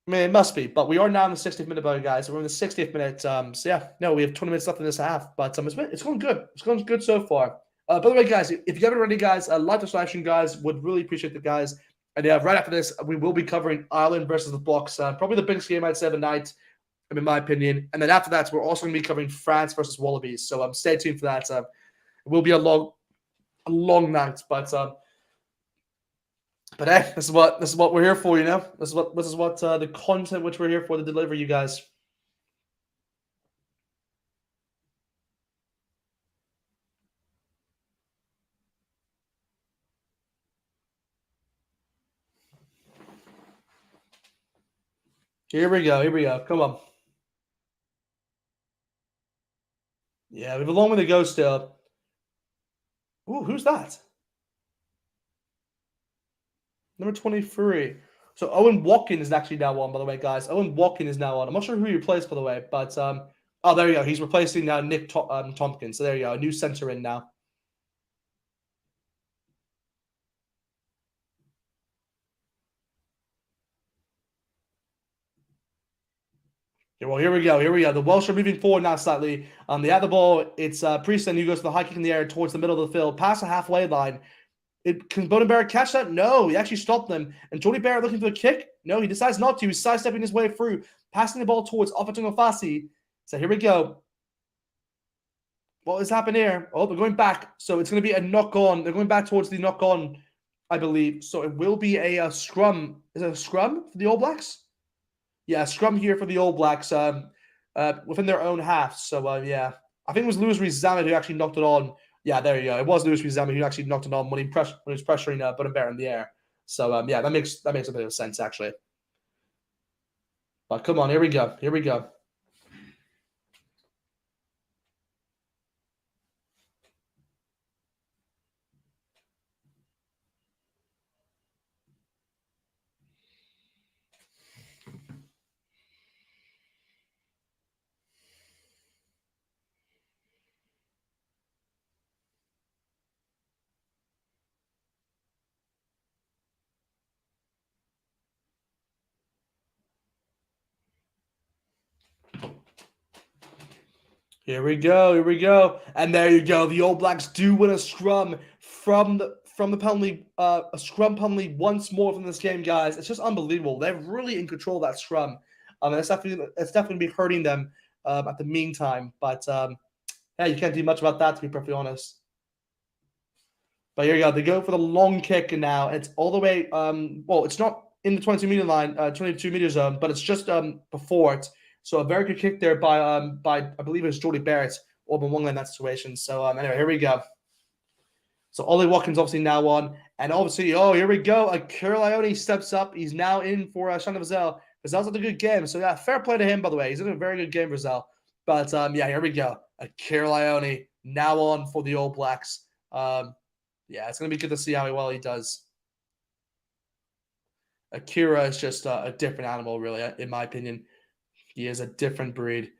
I mean, it must be, but we are now in the 60th minute, guys. So we're in the 60th minute. So yeah, no, we have 20 minutes left in this half, but it's going good. It's going good so far. By the way, guys, if you haven't already, guys, like the subscription, guys, would really appreciate the guys. And yeah, right after this, we will be covering Ireland versus the Blacks. Probably the biggest game I'd say of the night, in my opinion. And then after that, we're also going to be covering France versus Wallabies. So stay tuned for that. It will be a long night, but hey, this is what we're here for, you know. This is what the content which we're here for to deliver you guys. Here we go. Here we go. Come on. Yeah, we have a long way to go still. Ooh, who's that? Number 23. So Owen Watkins is actually now on, by the way, guys. Owen Watkins is now on. I'm not sure who he replaced, by the way, but oh, there you go. He's replacing Nick Tompkins. So there you go. A new center in now. Yeah, well, here we go. Here we go. The Welsh are moving forward now slightly. They have the ball. It's Prieston who goes for the high kick in the air towards the middle of the field, past the halfway line. Can Bowden Barrett catch that? No, he actually stopped them. And Jordy Barrett looking for the kick? No, he decides not to. He's sidestepping his way through, passing the ball towards Alfatunga Fasi. So here we go. What has happened here? Oh, they're going back. So it's going to be a knock-on. They're going back towards the knock-on, I believe. So it will be a scrum. Is it a scrum for the All Blacks? Yeah, scrum here for the All Blacks within their own half. So, yeah. I think it was Louis Rees-Zammit who actually knocked it on. Yeah, there you go. It was Luis Mizami who actually knocked it on when he was pressuring Button Bear in the air. So yeah, that makes a bit of sense actually. But come on, here we go. Here we go. Here we go. Here we go. And there you go. The All Blacks do win a scrum from the penalty, a scrum penalty once more from this game, guys. It's just unbelievable. They're really in control of that scrum. It's definitely be hurting them at the meantime. But yeah, you can't do much about that, to be perfectly honest. But here you go. They go for the long kick now. It's all the way. Well, it's not in the 22-meter line, 22-meter zone, but it's just before it. So a very good kick there by I believe it was Jordy Barrett or Mwanga in that situation. So anyway, here we go. So Ollie Watkins obviously now on, and obviously, oh, here we go. Akira Ione steps up. He's now in for Shana Vazel. Vazel's had a good game. So yeah, fair play to him, by the way. He's in a very good game, Vazel. But yeah, here we go. Akira Ione now on for the All Blacks. Yeah, it's going to be good to see how well he does. Akira is just a different animal, really, in my opinion. He is a different breed.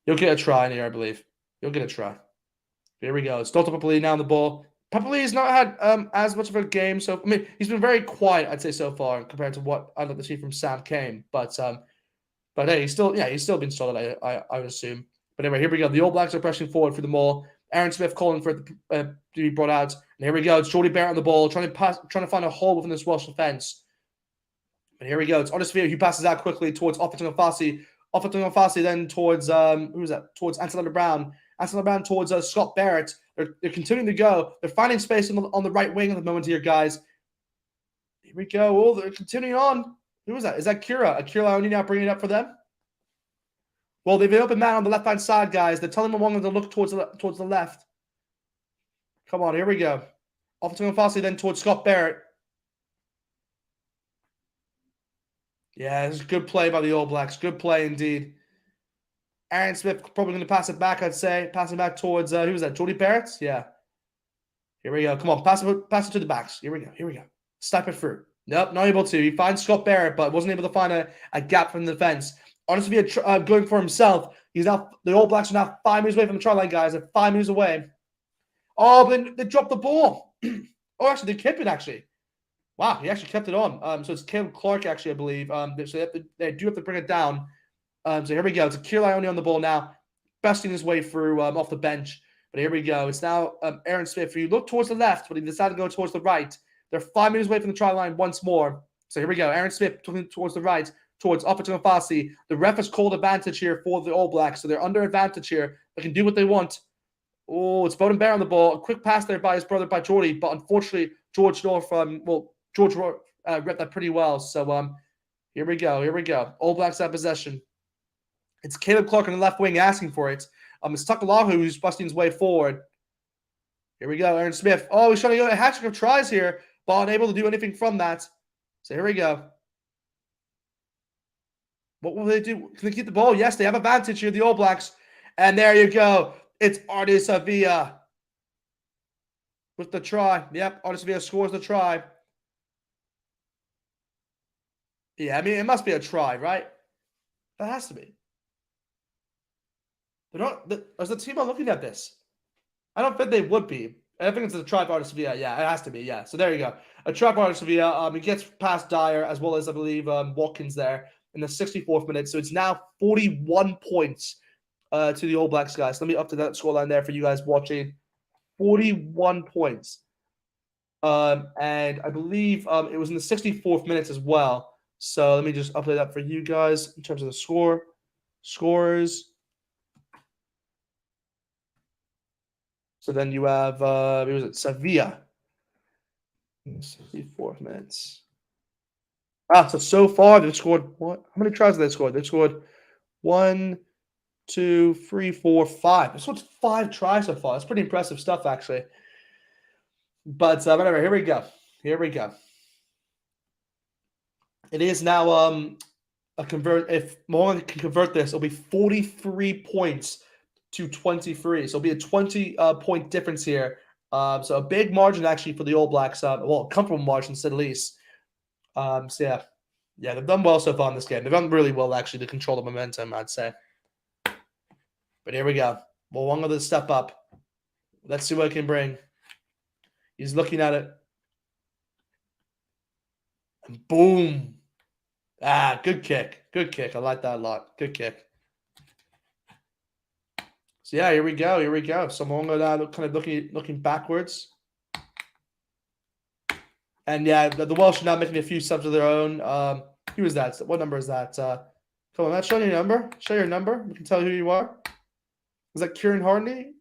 You'll get a try in here, I believe. You'll get a try. Here we go. It's Dalton Papali now on the ball. Papali has not had as much of a game. So, I mean, he's been very quiet, I'd say, so far, compared to what I'd like to see from Sam Kane. But hey, he's still been solid, I would assume. But anyway, here we go. The All Blacks are pressing forward for the maul. Aaron Smith calling for it to be brought out. And here we go. It's Jordy Barrett on the ball, trying to find a hole within this Welsh defense. And here we go. It's Onisvia who passes out quickly towards Offerton Fassi. Offerton Fassi then towards who's that? Towards Anton Brown. Anton Brown towards Scott Barrett. They're continuing to go. They're finding space on the right wing at the moment here, guys. Here we go. Oh, they're continuing on. Who is that? Is that Kira? Akira Ione now bringing it up for them? Well, they've been open man on the left-hand side, guys. They're telling Mwanga to look towards the left. Come on, here we go. Offerton Fassi then towards Scott Barrett. Yeah, this is good play by the All Blacks. Good play indeed. Aaron Smith probably going to pass it back, I'd say. Pass it back towards, who was that? Jordy Barrett? Yeah. Here we go. Come on, pass it to the backs. Here we go. Here we go. Snipe it through. Nope, not able to. He finds Scott Barrett, but wasn't able to find a gap from the defense. Honestly, going for himself. The All Blacks are now 5 meters away from the try line, guys. They're 5 meters away. Oh, but they dropped the ball. Oh, actually, they kept it, actually. Wow, he actually kept it on. So it's Caleb Clark, actually, I believe. So they do have to bring it down. So here we go. It's Akira Ione on the ball now, besting his way through off the bench. But here we go. It's now Aaron Smith. If you look towards the left, but he decided to go towards the right. They're 5 meters away from the try line once more. So here we go. Aaron Smith towards the right, towards Offerton Fassi. The ref has called advantage here for the All Blacks. So they're under advantage here. They can do what they want. Oh, it's Bowden Bear on the ball. A quick pass there by his brother, by Jordy. But unfortunately, George read that pretty well. So here we go. Here we go. All Blacks have possession. It's Caleb Clark on the left wing asking for it. It's Takalahu who's busting his way forward. Here we go. Aaron Smith. Oh, he's trying to go a hat trick of tries here, but unable to do anything from that. So here we go. What will they do? Can they keep the ball? Yes, they have advantage here, the All Blacks. And there you go. It's Ardis Avila with the try. Yep, Ardis Avila scores the try. Yeah, I mean, it must be a try, right? That has to be. They're not. Is the team not looking at this? I don't think they would be. I think it's a try for Sevilla. Yeah, it has to be. Yeah. So there you go. A try for Sevilla. He gets past Dyer as well as I believe Watkins there in the 64th minute. So it's now 41 points to the All Blacks, guys. Let me up to that scoreline there for you guys watching. 41 points. And I believe it was in the 64th minutes as well. So let me just update that for you guys in terms of the scores. So then you have, it was at Sevilla. 64 minutes. So far they've scored what? How many tries have they scored? They've scored 1, 2, 3, 4, 5. This one's 5 tries so far. It's pretty impressive stuff, actually. But whatever. Here we go. Here we go. It is now a convert. If Moana can convert this, it'll be 43 points to 23. So it'll be a 20 point difference here. So a big margin actually for the All Blacks. Well, a comfortable margin, to say the least. So yeah, they've done well so far in this game. They've done really well actually to control the momentum, I'd say. But here we go. Moana to step up. Let's see what it can bring. He's looking at it. And boom. Ah, good kick. Good kick. I like that a lot. Good kick. So yeah, here we go. Here we go. So Moana now kind of looking backwards. And yeah, the Welsh are now making a few subs of their own. Who is that? What number is that? Come on, let's show your number. Show your number. We can tell who you are. Is that Kieran Harney?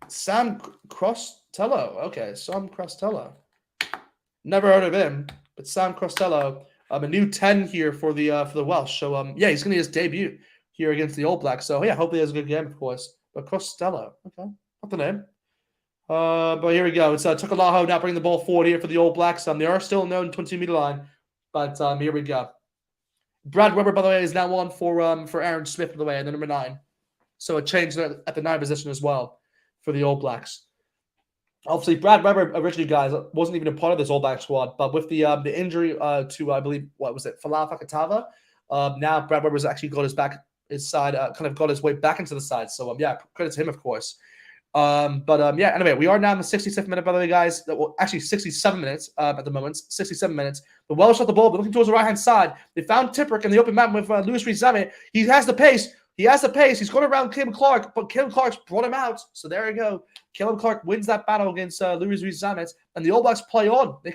Sam Crostello. Okay, Sam Crostello. Never heard of him, but Sam Crostello. A new 10 here for the Welsh. So yeah, he's gonna his debut here against the All Blacks. So yeah, hopefully he has a good game, of course. But Crostello, okay, not the name. But here we go. It's Takalaho now bringing the ball forward here for the All Blacks. They are still known 20-meter line, but here we go. Brad Weber, by the way, is now on for Aaron Smith, by the way, at the number 9. So a change at the 9 position as well for the All Blacks. Obviously, Brad Weber originally, guys, wasn't even a part of this All Black squad, but with the injury to, I believe, what was it, Falaa Fakatava, now Brad Weber's actually got his side, kind of got his way back into the side. So yeah, credit to him, of course. Yeah, anyway, we are now in the 67th minute, by the way, guys. Well, actually 67 minutes at the moment. 67 minutes. The Welsh shot the ball, but looking towards the right-hand side. They found Tipuric in the open man with Louis Rees-Zammit. He has the pace. He's going around Caleb Clark, but Caleb Clark's brought him out. So there you go. Caleb Clark wins that battle against Louis Rees-Zammit, and the All Blacks play on. They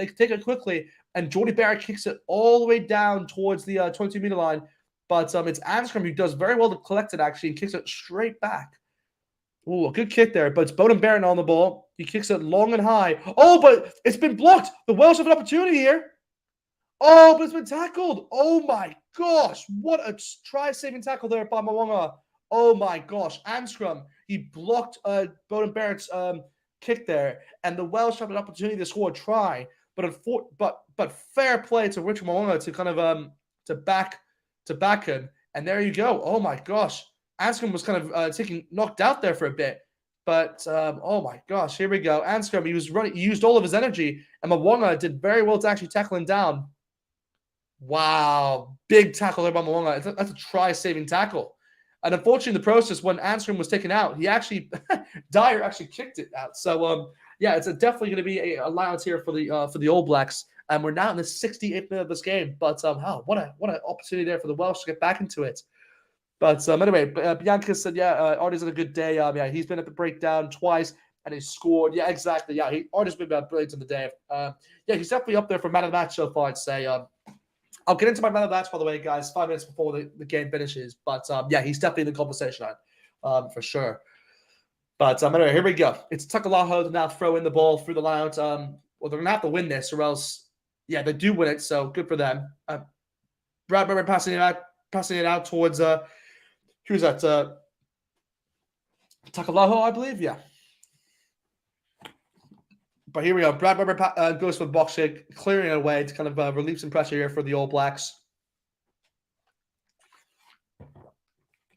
take it quickly, and Jordy Barrett kicks it all the way down towards the 22-meter line. But it's Anscombe who does very well to collect it, actually, and kicks it straight back. Ooh, a good kick there, but it's Bowden Barrett on the ball. He kicks it long and high. Oh, but it's been blocked. The Welsh have an opportunity here. Oh, but it's been tackled. Oh, my gosh. What a try-saving tackle there by Moana. Oh, my gosh. Anscombe, he blocked Bowden Barrett's kick there, and the Welsh have an opportunity to score a try. But fair play to Richard Moana to kind of to back him. And there you go. Oh, my gosh. Anscombe was kind of knocked out there for a bit. But, oh, my gosh, here we go. Anscombe, he used all of his energy, and Moana did very well to actually tackle him down. Wow, big tackle there by Moana. That's a try-saving tackle. And unfortunately, in the process, when Anscombe was taken out, Dyer actually kicked it out. So, yeah, it's definitely going to be a allowance here for the All Blacks. And we're now in the 68th minute of this game. But, what an opportunity there for the Welsh to get back into it. But anyway, Bianca said, yeah, Artie's had a good day. Yeah, he's been at the breakdown twice, and he's scored. Yeah, exactly. Yeah, Artie's been brilliant on the day. Yeah, he's definitely up there for man of the match so far, I'd say. I'll get into my man of the match, by the way, guys, 5 minutes before the game finishes. But, yeah, he's definitely in the conversation, for sure. But anyway, here we go. It's Takalaho to now throw in the ball through the line out. Well, they're going to have to win this, or else, yeah, they do win it, so good for them. Brad Weber passing it out towards... who's that? Takalaho, I believe. Yeah. But here we go. Brad Weber goes for the box kick, clearing it away to kind of relieve some pressure here for the All Blacks.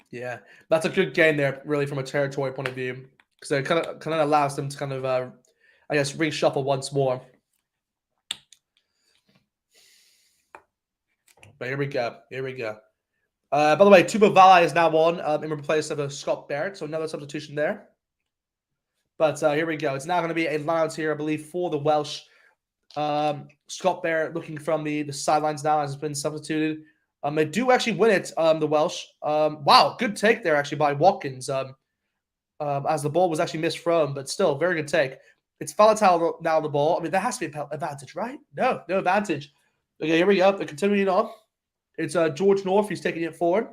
Yeah, that's a good game there, really, from a territory point of view, because it kind of allows them to kind of, I guess, reshuffle once more. But here we go. Here we go. By the way, Tubo Vala is now on in place of Scott Barrett, so another substitution there. But here we go. It's now going to be a allowance here, I believe, for the Welsh. Scott Barrett looking from the sidelines now has been substituted. They do actually win it, the Welsh. Wow, good take there actually by Watkins as the ball was actually missed from, but still, very good take. It's Falatau now the ball. I mean, there has to be an advantage, right? No advantage. Okay, here we go. They're continuing on. It's George North who's taking it forward.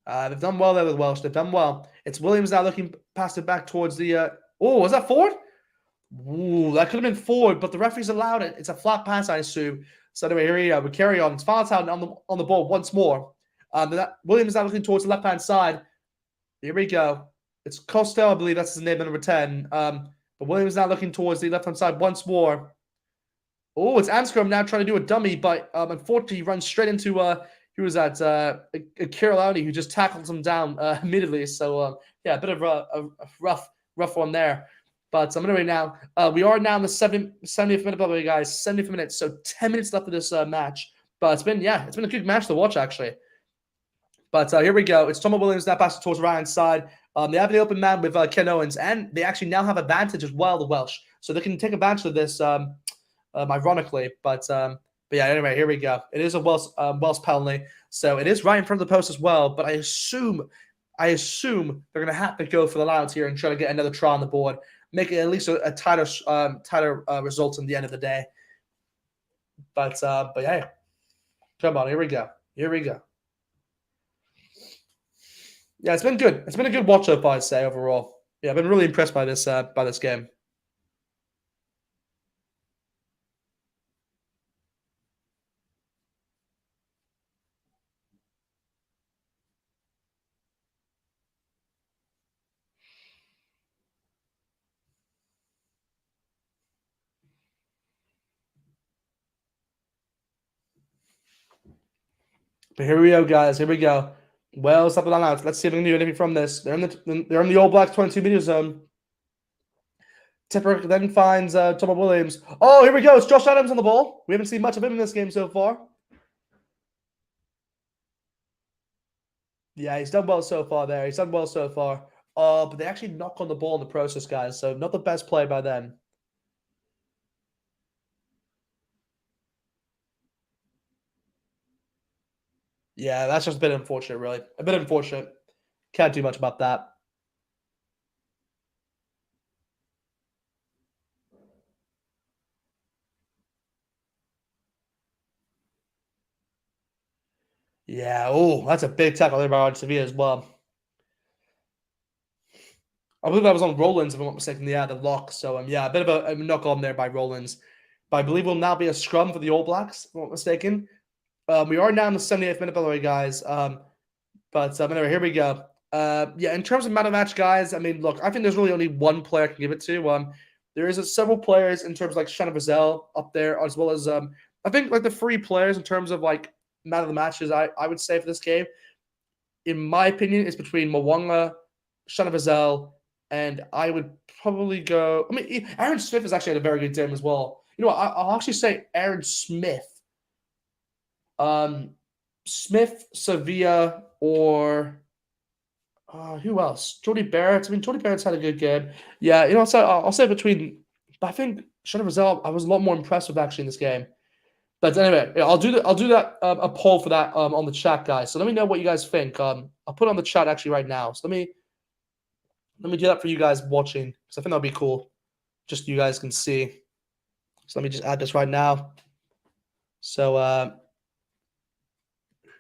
They've done well there with Welsh. They've done well. It's Williams now looking past it back towards the... oh, was that forward? Ooh, that could have been forward, but the referee's allowed it. It's a flat pass, I assume. So anyway, here we go. We carry on. It's Fartown on the ball once more. Williams now looking towards the left-hand side. Here we go. It's Costello, I believe that's his name, number 10. But Williams now looking towards the left-hand side once more. Oh, it's Anscombe now trying to do a dummy, but unfortunately he runs straight into who was that? Carolini, who just tackled him down immediately. So yeah, a bit of a rough one there. But anyway, now we are now in the 70th minute, by the way, guys. 70th minute, so 10 minutes left of this match. But it's been a good match to watch actually. But here we go. It's Thomas Williams that passes towards the right hand side. They have the open man with Ken Owens, and they actually now have advantage as well, the Welsh, so they can take advantage of this. Ironically, but yeah. Anyway, here we go. It is a Welsh penalty, so it is right in front of the post as well. But I assume they're going to have to go for the allowance here and try to get another try on the board, make it at least a tighter result in the end of the day. But hey, come on, here we go. Yeah, it's been good. It's been a good watch up, I'd say, overall. Yeah, I've been really impressed by this game. But here we go, guys. Here we go. Well, something like that. Let's see if we can do anything from this. They're in the All Blacks 22-meter zone. Tipper then finds Thomas Williams. Oh, here we go. It's Josh Adams on the ball. We haven't seen much of him in this game so far. Yeah, he's done well so far there. But they actually knock on the ball in the process, guys. So not the best play by them. Yeah, that's just a bit unfortunate, really. A bit unfortunate. Can't do much about that. Yeah, oh, that's a big tackle there by Sevilla as well. I believe that was on Rollins, if I'm not mistaken. Yeah, the lock. So, yeah, a bit of a knock on there by Rollins. But I believe will now be a scrum for the All Blacks, if I'm not mistaken. We are now in the 78th minute, by the way, guys. But anyway, here we go. Yeah, in terms of man of match, guys, I mean, look, I think there's really only one player I can give it to. There is several players in terms of like Shannon Vazel up there, as well as I think like the three players in terms of like man of the matches. I would say for this game, in my opinion, it's between Mwanga, Shannon Vazel, and I would probably go. I mean, Aaron Smith has actually had a very good game as well. You know what? I'll actually say Aaron Smith. Smith, Sevilla, or who else? Jordy Barrett. I mean, Jordy Barrett's had a good game. Yeah, you know, so I'll say between. But I think Shannon Vazel, I was a lot more impressed with actually in this game. But anyway, yeah, I'll do that a poll for that on the chat, guys. So let me know what you guys think. I'll put it on the chat actually right now. So let me do that for you guys watching, because I think that'll be cool. Just so you guys can see. So let me just add this right now. So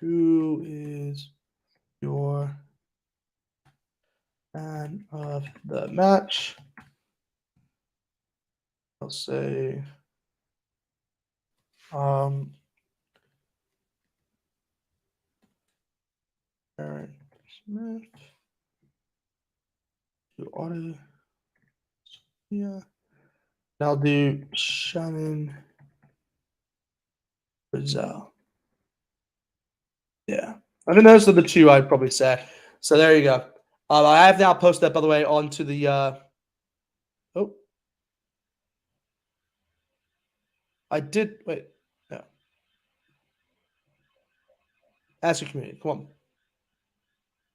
who is your man of the match? I'll say Aaron Smith. Yeah. I'll do Shannon Vazel. Yeah. I think those are the two I'd probably say. So there you go. I have now posted that, by the way, onto the oh. I did wait. No. Ask your community. Come on.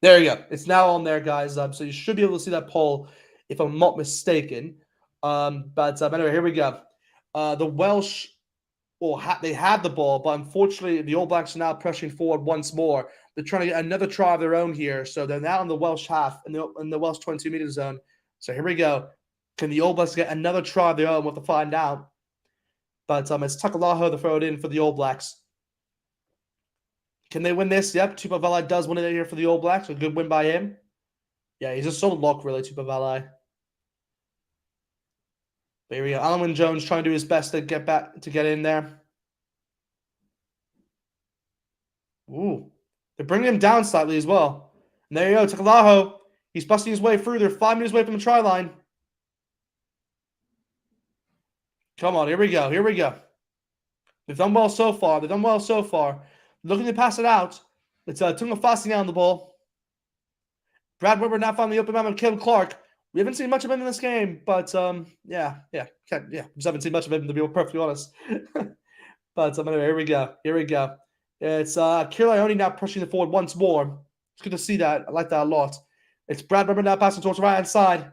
There you go. It's now on there, guys. So you should be able to see that poll, if I'm not mistaken. But anyway, here we go. The Welsh, they had the ball, but unfortunately, the All Blacks are now pressing forward once more. They're trying to get another try of their own here, so they're now in the Welsh half, in the Welsh 22-meter zone. So here we go. Can the All Blacks get another try of their own? We'll have to find out. But it's Takalaho to throw it in for the All Blacks. Can they win this? Yep, Tupavali does win it here for the All Blacks. A good win by him. Yeah, he's a solid lock, really, Tupavali. There we go. Alan Jones trying to do his best to get in there. Ooh. They're bringing him down slightly as well. And there you go, Takalaho. He's busting his way through. They're 5 meters away from the try line. Come on, here we go. Here we go. They've done well so far. They've done well so far. Looking to pass it out. It's Tunga Fassi now on the ball. Brad Weber now found the open man with Kim Clark. We haven't seen much of him in this game, but yeah, we just haven't seen much of him to be perfectly honest. But anyway, here we go. Here we go. It's Kirlioni now pushing the forward once more. It's good to see that. I like that a lot. It's Brad Weber now passing towards the right hand side.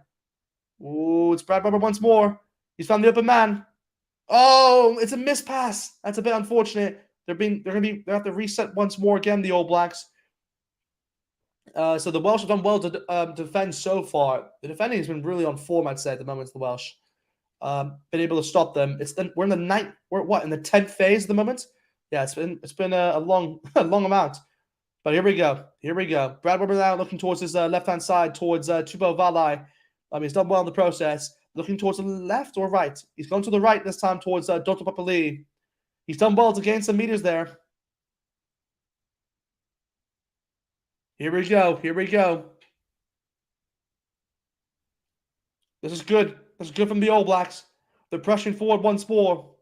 Ooh, it's Brad Weber once more. He's found the open man. Oh, it's a missed pass. That's a bit unfortunate. They have to reset once more again, the All Blacks. So the Welsh have done well to defend so far. The defending has been really on form, I'd say, at the moment. The Welsh been able to stop them. We're in the ninth. We're what in the 10th phase at the moment? Yeah, it's been a long long amount. But here we go. Here we go. Brad Weber now looking towards his left hand side towards Tubo Valai. He's done well in the process. Looking towards the left or right. He's gone to the right this time towards Dr. Papali. He's done well to gain some meters there. Here we go. Here we go. This is good. This is good from the All Blacks. They're pushing forward once more.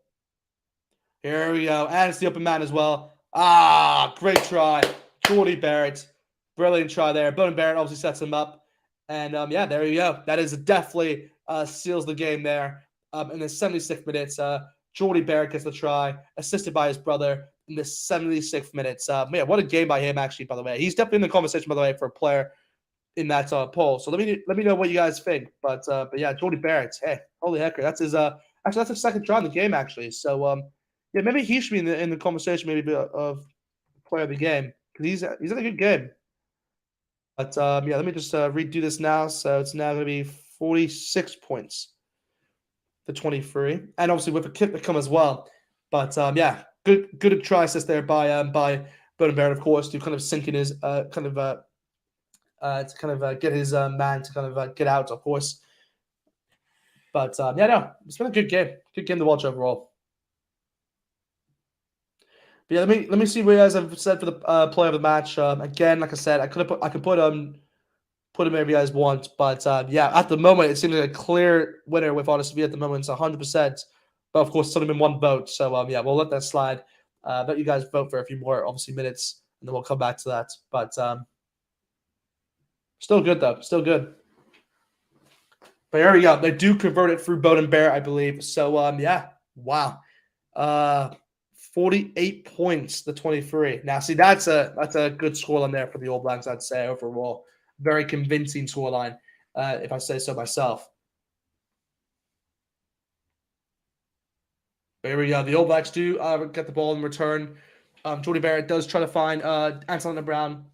Here we go. And it's the open man as well. Ah, great try. Geordie Barrett. Brilliant try there. Bowden Barrett obviously sets him up. And yeah, there you go. That is definitely seals the game there. In the 76th minutes, Geordie Barrett gets the try, assisted by his brother in the 76th minutes. Yeah, what a game by him, actually, by the way. He's definitely in the conversation, by the way, for a player in that poll. So let me know what you guys think. But yeah, Geordie Barrett, hey, holy hecker. That's his actually that's his second try in the game, actually. So yeah, maybe he should be in the conversation maybe of player of the game. Because he's in a good game. But yeah, let me just redo this now. So it's now going to be 46 points to 23, and obviously with a kick to come as well. But yeah, good try assist there by Bowden Barrett, of course, to kind of sink in his to get his man to kind of get out, of course. But yeah, no, it's been a good game to watch overall. But yeah, let me see what you guys have said for the player of the match. Again, like I said, I could put him wherever you guys want, but yeah, at the moment it seems like a clear winner with Honest V at the moment. It's 100%. But of course, it's only been one vote, so yeah, we'll let that slide. Let you guys vote for a few more, obviously, minutes, and then we'll come back to that. But still good though, still good. But here we go. They do convert it through Bowden Bear, I believe. So yeah, wow. 48 points to 23. Now, see, that's a good scoreline there for the All Blacks, I'd say, overall. Very convincing scoreline, if I say so myself. But here we go. The All Blacks do get the ball in return. Geordie Barrett does try to find Anton Brown.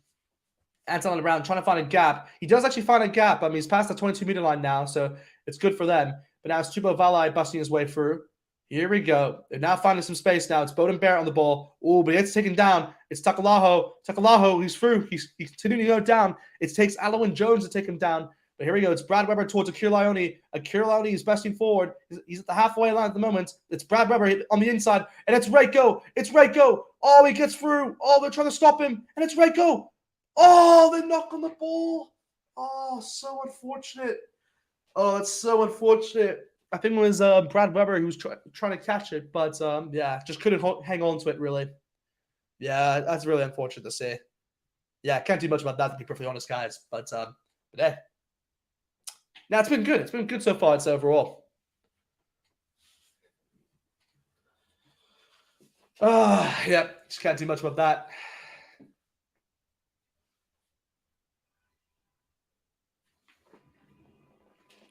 Anton Brown trying to find a gap. He does actually find a gap. He's past the 22-meter line now, so it's good for them. But now it's Tubo Valai busting his way through. Here we go. They're now finding some space now. It's Bowden Barrett on the ball. Oh, but he gets taken down. It's Takalaho. Takalaho, he's through. He's continuing to go down. It takes Alwyn Jones to take him down. But here we go. It's Brad Weber towards Akir Lioni. Akir Lioni is besting forward. He's at the halfway line at the moment. It's Brad Weber on the inside. And it's Reiko. It's Reiko. Oh, he gets through. Oh, they're trying to stop him. And it's Reiko. Oh, they knock on the ball. Oh, so unfortunate. Oh, that's so unfortunate. I think it was Brad Weber who was trying to catch it, but yeah, just couldn't hang on to it, really. Yeah, that's really unfortunate to see. Yeah, can't do much about that, to be perfectly honest, guys. But yeah. Now, it's been good. It's been good so far, it's overall. Yeah, just can't do much about that.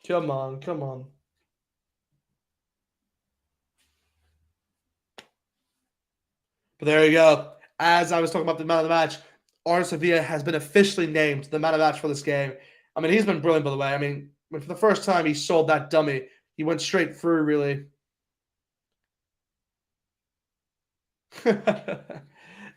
Come on, come on. But there you go. As I was talking about the man of the match, Arne Sevilla has been officially named the man of the match for this game. I mean, he's been brilliant, by the way. I mean, for the first time he sold that dummy, he went straight through, really.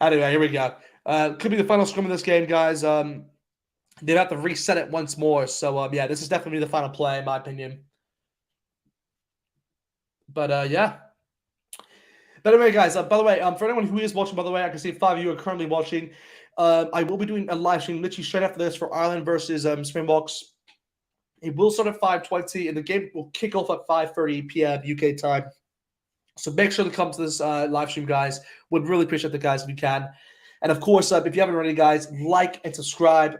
Anyway, here we go. Could be the final scrum of this game, guys. They'd have to reset it once more. So, yeah, this is definitely the final play, in my opinion. But, yeah. But anyway, guys, by the way, for anyone who is watching, by the way, I can see 5 of you are currently watching. I will be doing a live stream literally straight after this for Ireland versus Springboks. It will start at 5:20, and the game will kick off at 5:30 p.m. UK time. So make sure to come to this live stream, guys. Would really appreciate the guys if you can. And of course, if you haven't already, guys, like and subscribe.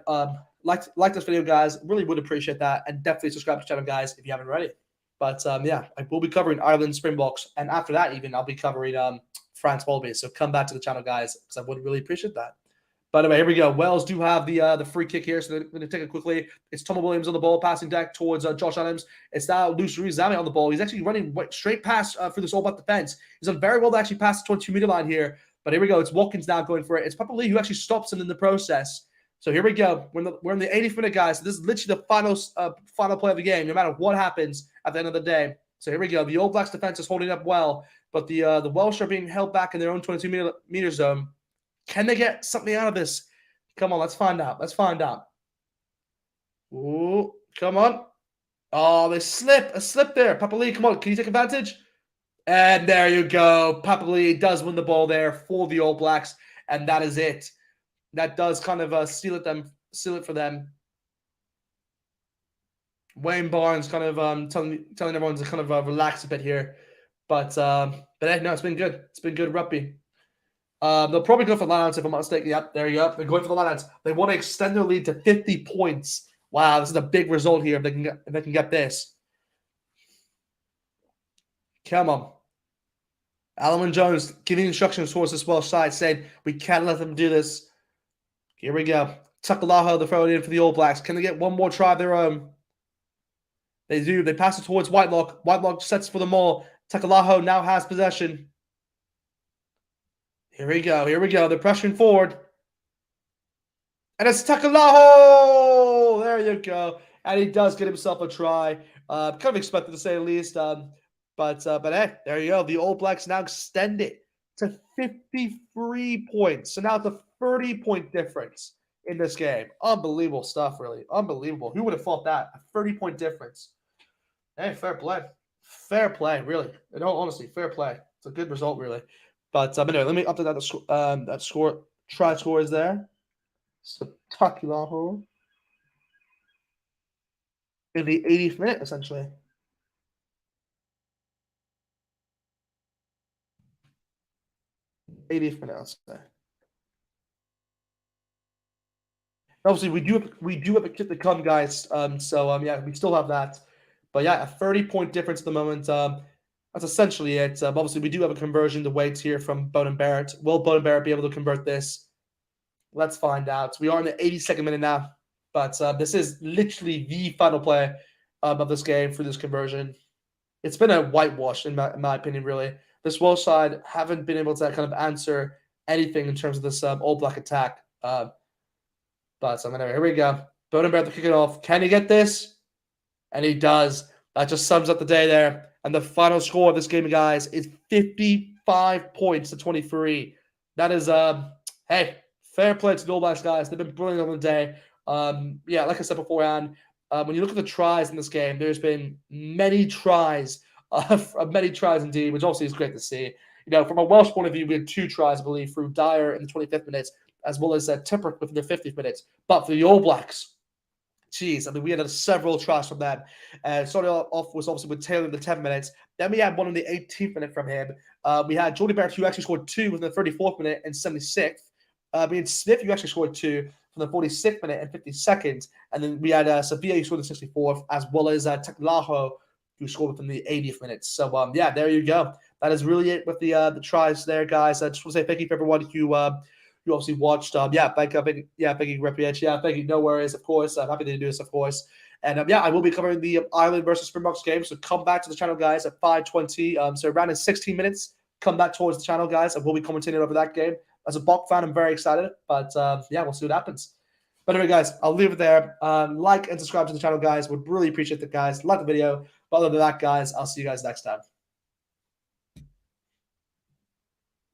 Like this video, guys. Really would appreciate that. And definitely subscribe to the channel, guys, if you haven't already. But yeah, I will be covering Ireland Springboks. And after that, even, I'll be covering France Wallabies. So come back to the channel, guys, because I would really appreciate that. By the way, here we go. Wales do have the free kick here, so they're going to take it quickly. It's Thomas Williams on the ball, passing deck towards Josh Adams. It's now Luis Zame on the ball. He's actually running straight past through this All Black defense. He's done very well to actually pass the 22-meter line here. But here we go. It's Watkins now going for it. It's Papa Lee who actually stops him in the process. So here we go. We're in the 80th minute, guys. So this is literally the final play of the game, no matter what happens at the end of the day. So here we go. The All Blacks defense is holding up well, but the Welsh are being held back in their own 22-meter zone. Can they get something out of this? Come on, let's find out. Let's find out. Ooh, come on. Oh, they slip. A slip there. Papa Lee, come on. Can you take advantage? And there you go. Papa Lee does win the ball there for the All Blacks, and that is it. That does kind of seal it for them. Wayne Barnes kind of telling everyone to kind of relax a bit here. But no, it's been good. It's been good rugby. They'll probably go for lineouts if I'm not mistaken. Yep, there you go. They're going for the lineouts. They want to extend their lead to 50 points. Wow, this is a big result here if they can get this. Come on. Alan Jones giving instructions towards this Welsh side, saying we can't let them do this. Here we go. Takalaho, they're throwing in for the All Blacks. Can they get one more try of their own? They do. They pass it towards Whitelock. Whitelock sets for them all. Takalaho now has possession. Here we go. Here we go. They're pressuring forward. And it's Takalaho! There you go. And he does get himself a try. Kind of expected to say the least. But hey, there you go. The All Blacks now extend it to 53 points. So now it's a 30-point difference in this game. Unbelievable stuff, really. Unbelievable. Who would have thought that? A 30-point difference. Hey, fair play. Fair play, really. In all honesty, fair play. It's a good result, really. But anyway, let me update that score. Try score is there. So Takalaho in the 80th minute, essentially. 80th minute, I'll say. Obviously, we do have a kit to come, guys. Yeah, we still have that. But yeah, a 30-point difference at the moment. That's essentially it. Obviously, we do have a conversion to wait here from Bowden Barrett. Will Bowden Barrett be able to convert this? Let's find out. We are in the 82nd minute now. But this is literally the final play of this game for this conversion. It's been a whitewash, in my opinion, really. This Welsh side haven't been able to kind of answer anything in terms of this All Black attack. But anyway, here we go. Bowden Barrett to kick it off. Can he get this? And he does. That just sums up the day there. And the final score of this game, guys, is 55 points to 23. That is, hey, fair play to the All Blacks, guys. They've been brilliant on the day. Yeah, like I said beforehand, when you look at the tries in this game, there's been many tries, many tries indeed, which obviously is great to see. You know, from a Welsh point of view, we had 2 tries, I believe, through Dyer in the 25th minutes, as well as Tipper within the 50th minutes. But for the All Blacks, geez, I mean, we had several tries from them. Starting off was obviously with Taylor in the 10 minutes. Then we had one in the 18th minute from him. We had Jordy Barrett, who actually scored 2 within the 34th minute and 76th. We had Smith, who actually scored 2 from the 46th minute and 52nd. And then we had Sevilla, who scored in the 64th, as well as Takalaho, who scored within the 80th minute. So, yeah, there you go. That is really it with the tries there, guys. I just want to say thank you for everyone who obviously watched. Yeah, thank you, Repiech. Yeah, thank you. No worries, of course. I'm happy to do this, of course. And yeah, I will be covering the Ireland versus Springboks game. So come back to the channel, guys, at 5:20. So around in 16 minutes, come back towards the channel, guys. I will be commentating over that game. As a Bok fan, I'm very excited. But yeah, we'll see what happens. But anyway, guys, I'll leave it there. Like and subscribe to the channel, guys. Would really appreciate it, guys. Like the video. But other than that, guys, I'll see you guys next time.